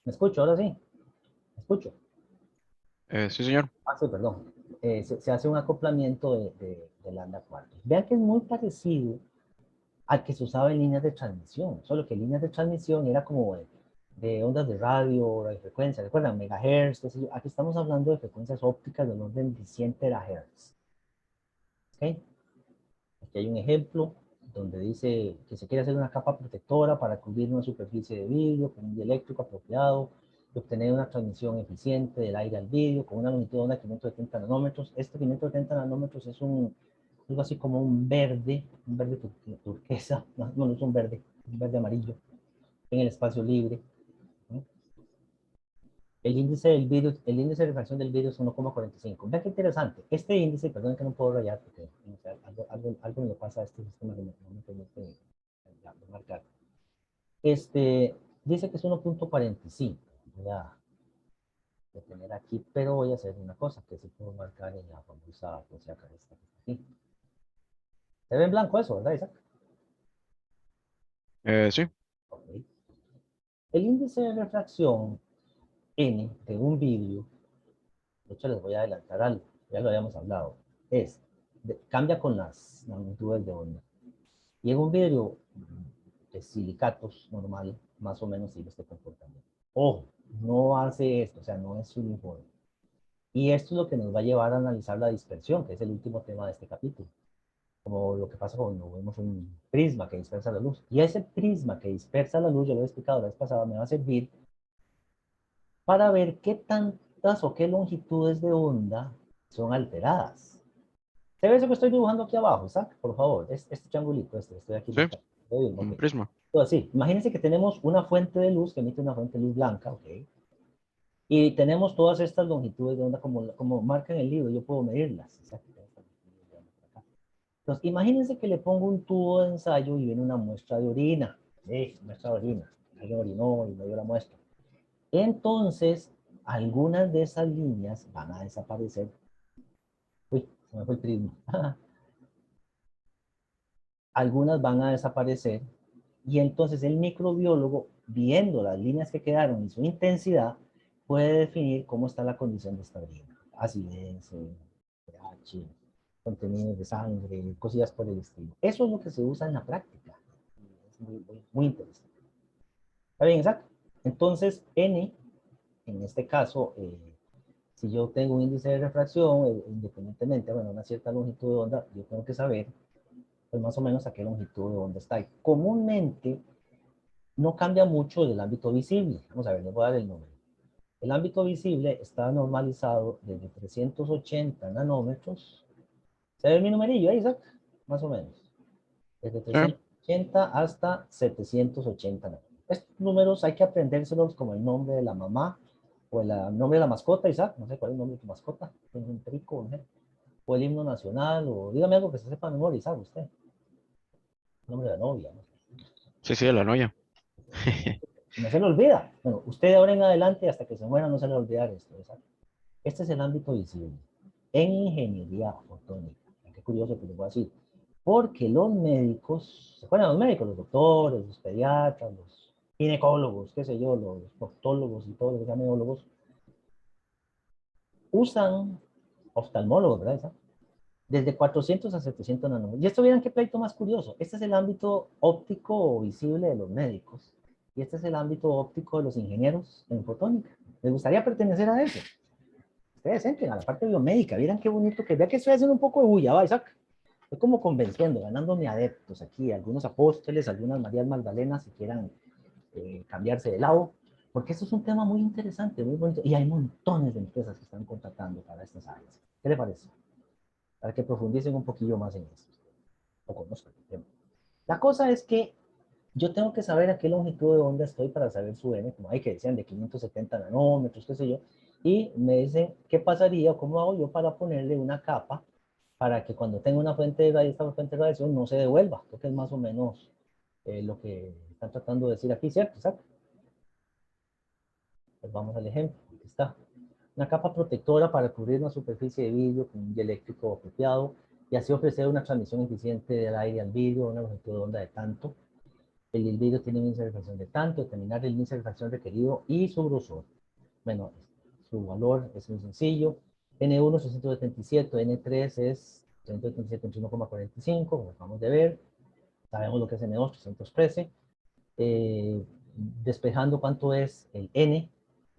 ¿Me escucho? Ahora sí. ¿Me escucho? Sí, señor. Ah, sí, perdón. Se hace un acoplamiento de lambda cuartos. Vean que es muy parecido al que se usaba en líneas de transmisión, solo que líneas de transmisión era como de ondas de radio, de frecuencia, ¿recuerdan? Megahertz, qué sé yo. Aquí estamos hablando de frecuencias ópticas del orden de 100 terahertz. ¿Ok? Aquí hay un ejemplo donde dice que se quiere hacer una capa protectora para cubrir una superficie de vidrio con un dieléctrico apropiado y obtener una transmisión eficiente del aire al vidrio con una longitud de onda de 570 nanómetros. Este 570 nanómetros es algo así como un verde turquesa, no es un verde amarillo, en el espacio libre. ¿No? El índice de refracción del vidrio es 1,45. Vean qué interesante. Este índice, perdón que no puedo rayar porque o sea, algo me pasa a este sistema que no me permite marcar. Dice que es 1,45. Voy a detener aquí, pero voy a hacer una cosa que sí puedo marcar en la famosa acá esta aquí. Se ve en blanco eso, ¿verdad, Isaac? Sí. Okay. El índice de refracción N de un vidrio, de hecho les voy a adelantar algo, ya lo habíamos hablado, cambia con las magnitudes de onda. Y en un vidrio de silicatos normal, más o menos sigue este comportamiento. Ojo, no hace esto, o sea, no es uniforme. Y esto es lo que nos va a llevar a analizar la dispersión, que es el último tema de este capítulo. Como lo que pasa cuando vemos un prisma que dispersa la luz. Y ese prisma que dispersa la luz, yo lo he explicado la vez pasada, me va a servir para ver qué tantas o qué longitudes de onda son alteradas. ¿Se ve eso que estoy dibujando aquí abajo, Isaac? Por favor, este triangulito, estoy aquí Sí. marcando. Un Okay. prisma. Entonces, sí, imagínense que tenemos una fuente de luz que emite una fuente de luz blanca, ok. Y tenemos todas estas longitudes de onda como marca en el libro, yo puedo medirlas. Exacto. Entonces, imagínense que le pongo un tubo de ensayo y viene una muestra de orina. Sí, muestra de orina. Alguien orinó y me dio la muestra. Entonces, algunas de esas líneas van a desaparecer. Uy, se me fue el prisma. Algunas van a desaparecer y entonces el microbiólogo, viendo las líneas que quedaron y su intensidad, puede definir cómo está la condición de esta orina. Acidez, pH, contenido de sangre, cosillas por el estilo. Eso es lo que se usa en la práctica. Es muy interesante. ¿Está bien, Isaac? Entonces, N, en este caso, si yo tengo un índice de refracción, independientemente, bueno, una cierta longitud de onda, yo tengo que saber, pues más o menos a qué longitud de onda está. Y comúnmente no cambia mucho del ámbito visible. Vamos a ver, les voy a dar el número. El ámbito visible está normalizado desde 380 nanómetros. ¿Se ve mi numerillo ahí, Isaac? Más o menos. Desde Sí. 380 hasta 780 nanómetros. Estos números hay que aprendérselos como el nombre de la mamá o el nombre de la mascota, Isaac. No sé cuál es el nombre de tu mascota. ¿Tienes un perico? No sé. O el himno nacional, o dígame algo que se sepa de memoria, Isaac, usted. El nombre de la novia, ¿no? Sí, sí, de la noya. No se le olvida. Bueno, usted de ahora en adelante, hasta que se muera, no se le va a olvidar esto. ¿Sabes? Este es el ámbito visible. En ingeniería fotónica. Qué curioso que les voy a decir. Porque los médicos, ¿se acuerdan los médicos? Los doctores, los pediatras, los ginecólogos, qué sé yo, los proctólogos y todos los que sean neólogos, usan oftalmólogos, ¿verdad? desde 400 a 700 nanómetros. Y esto vieran qué pleito más curioso. Este es el ámbito óptico o visible de los médicos. Y este es el ámbito óptico de los ingenieros en fotónica. ¿Les gustaría pertenecer a eso? Ustedes entren a la parte biomédica. Vieran qué bonito que vea que estoy haciendo un poco de bulla, va, Isaac. Estoy como convenciendo, ganándome adeptos aquí, algunos apóstoles, algunas Marías Magdalenas, si quieran cambiarse de lado, porque esto es un tema muy interesante, muy bonito, y hay montones de empresas que están contratando para estas áreas. ¿Qué le parece? Para que profundicen un poquillo más en esto, o conozcan el tema. La cosa es que yo tengo que saber a qué longitud de onda estoy para saber su N, como hay que decían de 570 nanómetros, qué sé yo, y me dicen qué pasaría o cómo hago yo para ponerle una capa para que cuando tenga una fuente de radiación, esta fuente de radiación no se devuelva, porque es más o menos lo que están tratando de decir aquí, ¿cierto? ¿Exacto? Pues vamos al ejemplo, aquí está. Una capa protectora para cubrir una superficie de vidrio con un dieléctrico apropiado y así ofrecer una transmisión eficiente del aire al vidrio, una longitud de onda de tanto. El vidrio tiene un índice de refracción de tanto, determinar el índice de refracción requerido y su grosor. Bueno, su valor es muy sencillo. N1 677, N3 es 177 entre 1,45, como acabamos de ver. Sabemos lo que es N2, 313. Despejando cuánto es el N,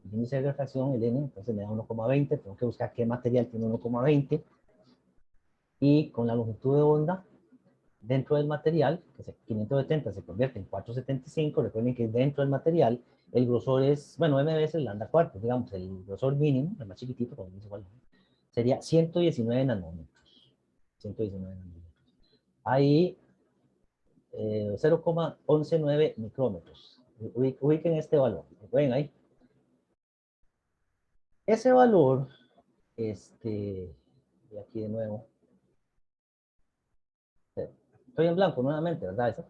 el índice de refracción, el N, entonces me da 1,20, tengo que buscar qué material tiene 1,20, y con la longitud de onda dentro del material, que es 570 se convierte en 475, recuerden que dentro del material el grosor es, bueno, m veces lambda cuarto, digamos, el grosor mínimo, el más chiquitito, como dice igual, sería 119 nanómetros. 119 nanómetros. Ahí 0,119 micrómetros. Ubiquen este valor. ¿Lo pueden ahí? Ese valor, y aquí de nuevo, estoy en blanco nuevamente, ¿verdad? ¿Eso?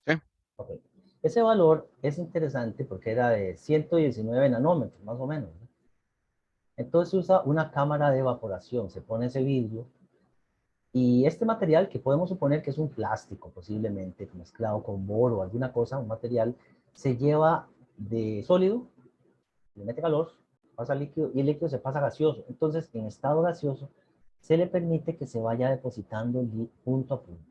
Sí, Okay. Ese valor es interesante porque era de 119 nanómetros, más o menos, ¿no? Entonces se usa una cámara de evaporación, se pone ese vidrio y este material que podemos suponer que es un plástico posiblemente mezclado con boro o alguna cosa, un material, se lleva de sólido, le mete calor, pasa líquido y el líquido se pasa gaseoso. Entonces en estado gaseoso se le permite que se vaya depositando punto a punto.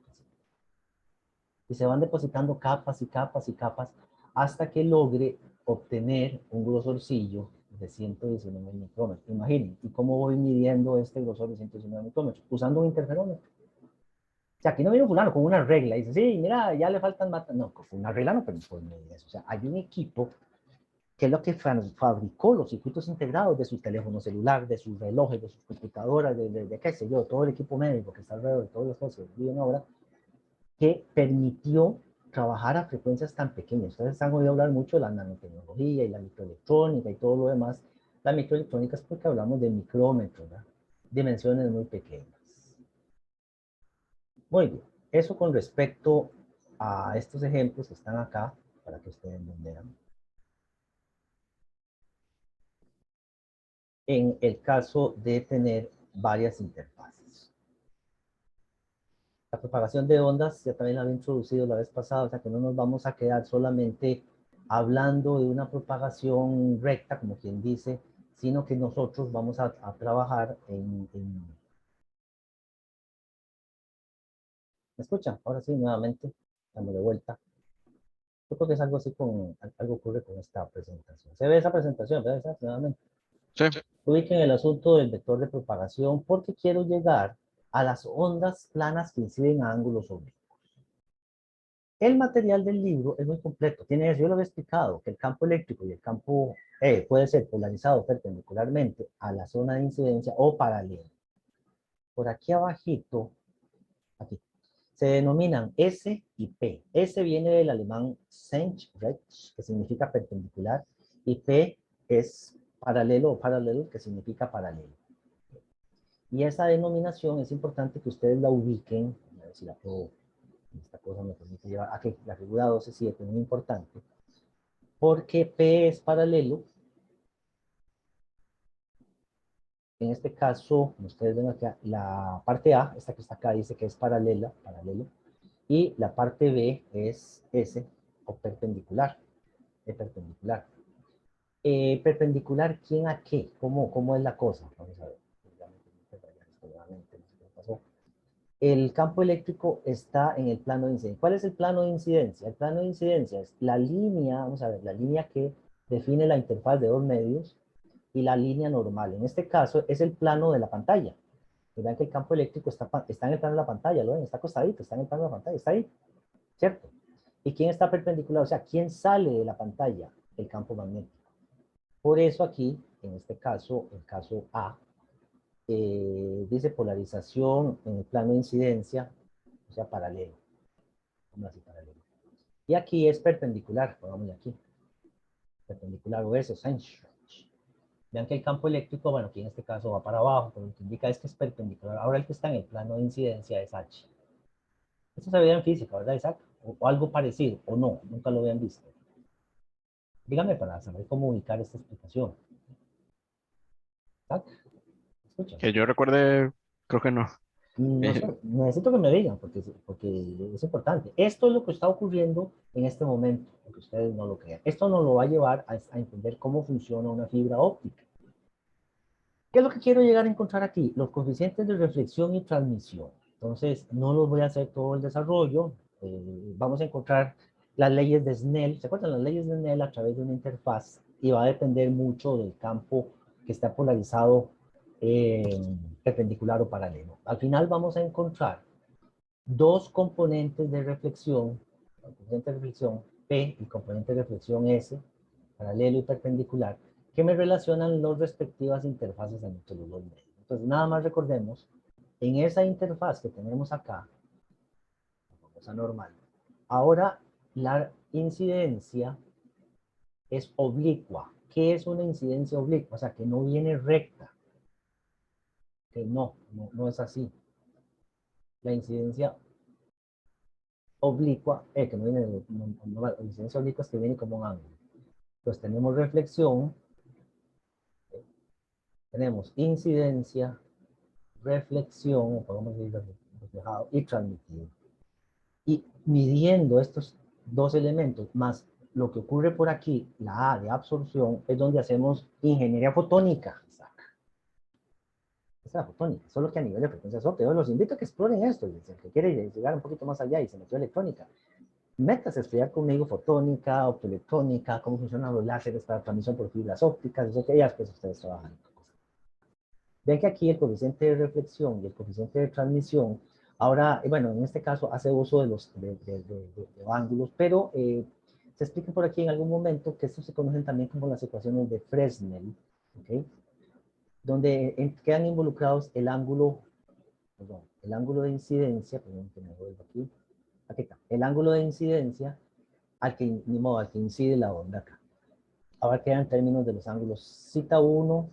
Y se van depositando capas y capas y capas hasta que logre obtener un grosorcillo de 119 micrómetros. Imaginen, ¿y cómo voy midiendo este grosor de 119 micrómetros? Usando un interferómetro. O sea, aquí no viene un fulano con una regla y dice, sí, mira, ya le faltan matas. No, con una regla no puede medir eso. O sea, hay un equipo que es lo que fabricó los circuitos integrados de su teléfono celular, de sus relojes, de sus computadoras, de qué sé yo, todo el equipo médico que está alrededor de todas las cosas que viven ahora, que permitió trabajar a frecuencias tan pequeñas. Ustedes han oído hablar mucho de la nanotecnología y la microelectrónica y todo lo demás. La microelectrónica es porque hablamos de micrómetros, ¿verdad? Dimensiones muy pequeñas. Muy bien, eso con respecto a estos ejemplos que están acá, para que ustedes los vean. En el caso de tener varias interfaces. La propagación de ondas ya también la había introducido la vez pasada, o sea que no nos vamos a quedar solamente hablando de una propagación recta, como quien dice, sino que nosotros vamos a trabajar ¿Me escuchan? Ahora sí, nuevamente, estamos de vuelta. Yo creo que es algo así con, algo ocurre con esta presentación. ¿Se ve esa presentación? ¿Ves esa? Nuevamente. sí, Ubiquen el asunto del vector de propagación porque quiero llegar a las ondas planas que inciden a ángulos oblicuos. El material del libro es muy completo. Tiene eso, yo lo había explicado, que el campo eléctrico y el campo puede ser polarizado perpendicularmente a la zona de incidencia o paralelo. Por aquí abajito, aquí, se denominan S y P. S viene del alemán senkrecht, que significa perpendicular, y P es paralelo o paralelo, que significa paralelo. Y esa denominación es importante que ustedes la ubiquen, a ver si la puedo, esta cosa me permite llevar, aquí, la figura 12.7 es muy importante, porque P es paralelo, en este caso, como ustedes ven acá, la parte A, esta que está acá, dice que es paralela, paralelo, y la parte B es S, o perpendicular, es perpendicular. ¿Perpendicular quién a qué? ¿Cómo es la cosa? Vamos a ver. El campo eléctrico está en el plano de incidencia. ¿Cuál es el plano de incidencia? El plano de incidencia es la línea, vamos a ver, la línea que define la interfaz de dos medios y la línea normal. En este caso es el plano de la pantalla. Y vean que el campo eléctrico está en el plano de la pantalla, ¿lo ven? Está acostadito, está en el plano de la pantalla, está ahí, ¿cierto? ¿Y quién está perpendicular? O sea, ¿quién sale de la pantalla? El campo magnético. Por eso aquí, en este caso, el caso A, dice polarización en el plano de incidencia, o sea, paralelo. Vamos así, paralelo. Y aquí es perpendicular, pongámosle aquí. Perpendicular o eso, essential. Vean que el campo eléctrico, bueno, aquí en este caso va para abajo, pero lo que indica es que es perpendicular. Ahora el que está en el plano de incidencia es H. Esto se veía en física, ¿verdad, Isaac? O algo parecido, o no, nunca lo habían visto. Dígame para saber cómo ubicar esta explicación. Isaac, escucha. Que yo recuerde, creo que no. No sé, Eh, necesito que me digan, porque es importante. Esto es lo que está ocurriendo en este momento, aunque ustedes no lo crean. Esto nos lo va a llevar a entender cómo funciona una fibra óptica. ¿Qué es lo que quiero llegar a encontrar aquí? Los coeficientes de reflexión y transmisión. Entonces, no los voy a hacer todo el desarrollo. Vamos a encontrar las leyes de Snell. ¿Se acuerdan las leyes de Snell a través de una interfaz? Y va a depender mucho del campo que está polarizado perpendicular o paralelo. Al final vamos a encontrar dos componentes de reflexión, el componente de reflexión P y el componente de reflexión S, paralelo y perpendicular, que me relacionan las respectivas interfaces entre los dos medios. Entonces, nada más recordemos, en esa interfaz que tenemos acá, esa normal, ahora la incidencia es oblicua. ¿Qué es una incidencia oblicua? O sea, que no viene recta, que no es así. La incidencia oblicua, que no viene, la incidencia oblicua es que viene como un ángulo. Pues tenemos reflexión, tenemos incidencia, reflexión, o podemos decir reflejado, y transmitido. Y midiendo estos dos elementos, más lo que ocurre por aquí, la A de absorción, es donde hacemos ingeniería fotónica. Esa es la fotónica, solo que a nivel de frecuencias ópticas. Yo los invito a que exploren esto. El que quiere llegar un poquito más allá y se metió a electrónica, métase a estudiar conmigo fotónica, optoelectrónica, cómo funcionan los láseres para transmisión por fibras ópticas, eso que ya después ustedes trabajan. Ven que aquí el coeficiente de reflexión y el coeficiente de transmisión, ahora, bueno, en este caso hace uso de los ángulos, pero se explica por aquí en algún momento que estos se conocen también como las ecuaciones de Fresnel, ¿ok? Donde quedan involucrados el ángulo, perdón, el ángulo de incidencia, perdón, que me vuelvo aquí está, el ángulo de incidencia ni modo, al que incide la onda acá. Ahora quedan términos de los ángulos cita 1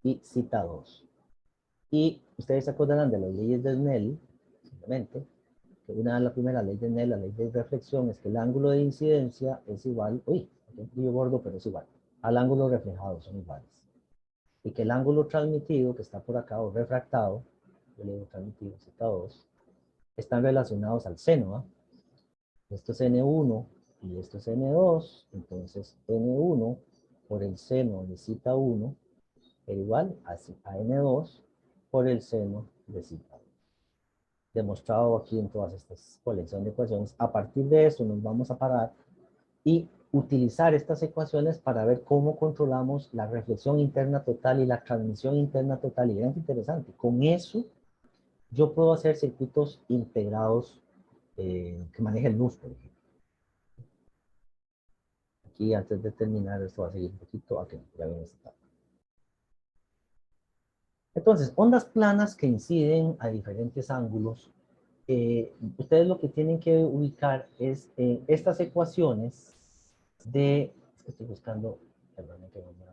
y cita 2. Y ustedes se acordarán de las leyes de Snell, simplemente, que la primera ley de Snell, la ley de reflexión, es que el ángulo de incidencia es igual, uy, un brillo gordo, pero es igual, al ángulo reflejado, son iguales. Y que el ángulo transmitido, que está por acá, o refractado, yo le digo transmitido, cita 2, están relacionados al seno, ¿eh? Esto es N1 y esto es N2, entonces N1 por el seno de cita 1 es igual a N2 por el seno de cita 1. Demostrado aquí en todas estas colecciones de ecuaciones. A partir de eso nos vamos a parar y utilizar estas ecuaciones para ver cómo controlamos la reflexión interna total y la transmisión interna total. Y vean qué interesante, con eso yo puedo hacer circuitos integrados que manejen luz, por ejemplo. Aquí antes de terminar, esto va a seguir un poquito. Ok, ya viene esta etapa. Entonces, ondas planas que inciden a diferentes ángulos. Ustedes lo que tienen que ubicar es estas ecuaciones de, es que estoy buscando, perdón,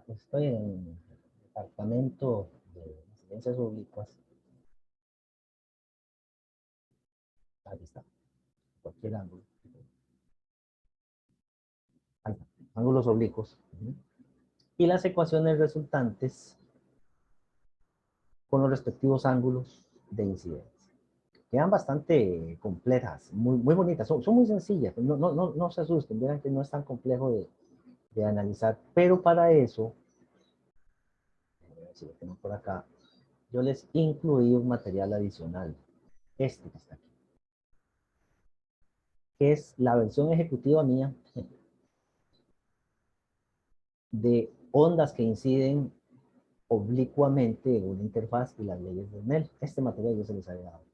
estoy en el departamento de ciencias oblicuas. Ahí está, cualquier ángulo. Ahí está, ángulos oblicuos. Y las ecuaciones resultantes con los respectivos ángulos de incidencia. Quedan bastante complejas, muy bonitas, son muy sencillas, no se asusten, verán que no es tan complejo de analizar, pero para eso, a ver si lo tengo por acá, yo les incluí un material adicional. este que está aquí, que es la versión ejecutiva mía de ondas que inciden oblicuamente en una interfaz y las leyes de Snell. Este material yo se les había dado.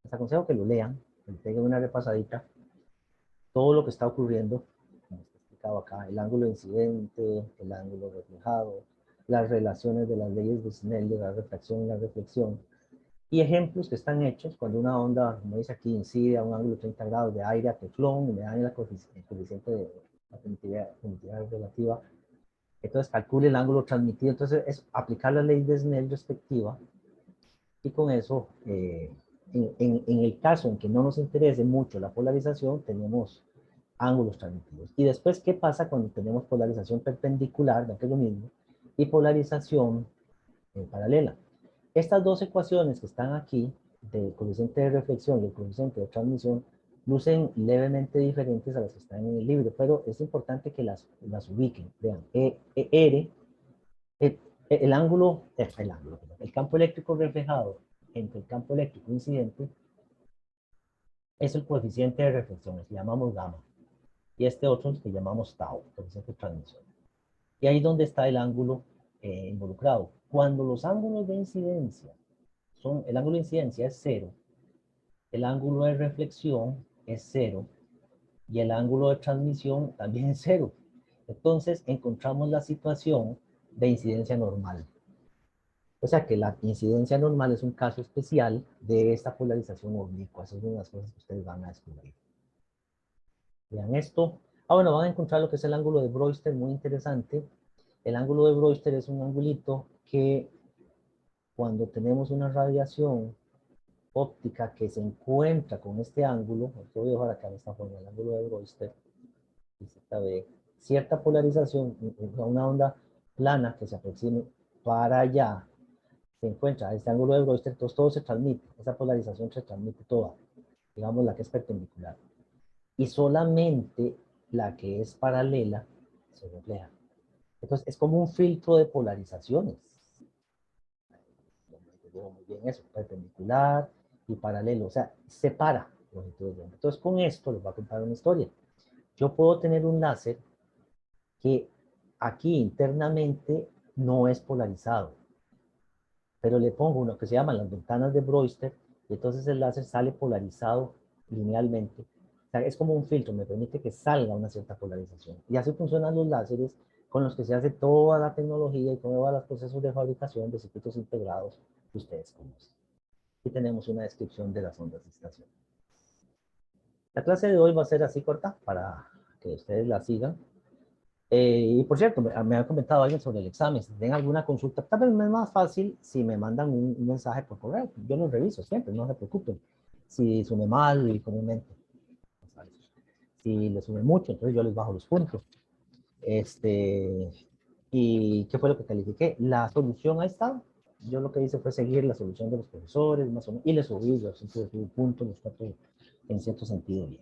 Les aconsejo que lo lean, que le peguen una repasadita, todo lo que está ocurriendo, como está explicado acá, el ángulo incidente, el ángulo reflejado, las relaciones de las leyes de Snell, de la refracción y la reflexión, y ejemplos que están hechos cuando una onda, como dice aquí, incide a un ángulo de 30 grados de aire a teflón y le dan el coeficiente de la permitividad relativa. Entonces calcule el ángulo transmitido. Entonces es aplicar la ley de Snell respectiva y con eso, en el caso en que no nos interese mucho la polarización, tenemos ángulos transmitidos. Y después, ¿qué pasa cuando tenemos polarización perpendicular, que es lo mismo, y polarización paralela? Estas dos ecuaciones que están aquí, del coeficiente de reflexión y el coeficiente de transmisión, lucen levemente diferentes a las que están en el libro, pero es importante que las ubiquen. Vean, R, el ángulo, el campo eléctrico reflejado entre el campo eléctrico incidente es el coeficiente de reflexión, el que llamamos gamma, y este otro el que llamamos tau, coeficiente de transmisión. Y ahí es donde está el ángulo involucrado. Cuando los ángulos de incidencia el ángulo de incidencia es cero, el ángulo de reflexión es cero y el ángulo de transmisión también es cero. Entonces encontramos la situación de incidencia normal. O sea que la incidencia normal es un caso especial de esta polarización oblicua. Esas son una de las cosas que ustedes van a descubrir. Vean esto. Ah, bueno, van a encontrar lo que es el ángulo de Brewster, muy interesante. El ángulo de Brewster es un angulito que cuando tenemos una radiación óptica que se encuentra con este ángulo, lo voy a dejar acá de esta forma, el ángulo de Brewster, cierta polarización, una onda plana que se aproxime para allá, se encuentra a este ángulo de Brewster, entonces todo se transmite, esa polarización se transmite toda, digamos la que es perpendicular. Y solamente la que es paralela se refleja. Entonces es como un filtro de polarizaciones. Muy bien eso, perpendicular y paralelo, o sea, separa longitudes de onda. Entonces con esto les voy a contar una historia. Yo puedo tener un láser que aquí internamente no es polarizado, pero le pongo uno que se llama las ventanas de Brewster y entonces el láser sale polarizado linealmente. O sea, es como un filtro, me permite que salga una cierta polarización. Y así funcionan los láseres con los que se hace toda la tecnología y todos los procesos de fabricación de circuitos integrados que ustedes conocen. Aquí tenemos una descripción de las ondas de estación. La clase de hoy va a ser así corta para que ustedes la sigan. Y por cierto, me ha comentado alguien sobre el examen. Si tienen alguna consulta, tal vez me es más fácil si me mandan un mensaje por correo. Yo lo reviso siempre, no se preocupen. Si sube mal y comúnmente. Si le sube mucho, entonces yo les bajo los puntos. ¿Y qué fue lo que califiqué? La solución ha estado. Yo lo que hice fue seguir la solución de los profesores, más o menos, y les subí, yo siempre subí puntos, los cuatro en cierto sentido bien.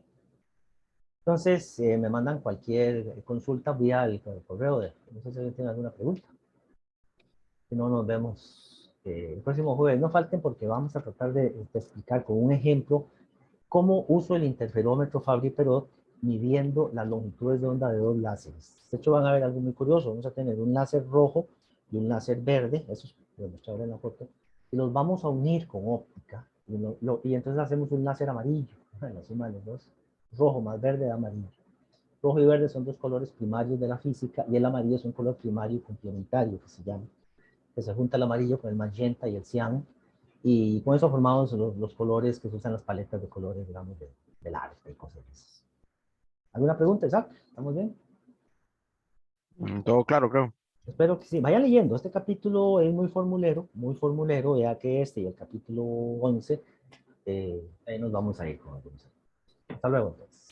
Entonces, me mandan cualquier consulta vía el correo. No sé si alguien tiene alguna pregunta. Si no, nos vemos el próximo jueves. No falten porque vamos a tratar de explicar con un ejemplo cómo uso el interferómetro Fabry-Perot midiendo las longitudes de onda de dos láseres. De hecho, van a ver algo muy curioso. Vamos a tener un láser rojo y un láser verde. Eso lo mostré ahora en la foto. Y los vamos a unir con óptica. Y entonces hacemos un láser amarillo. La suma de los dos. Rojo más verde da amarillo. Rojo y verde son dos colores primarios de la física y el amarillo es un color primario complementario que se llama, que se junta el amarillo con el magenta y el cian y con eso formamos los colores que se usan en las paletas de colores, digamos, del arte y cosas así. ¿Alguna pregunta, Isaac? ¿Estamos bien? Todo claro, creo. Espero que sí. Vayan leyendo. Este capítulo es muy formulero, ya que este y el capítulo 11, ahí nos vamos a ir con algunos. Hasta luego, entonces.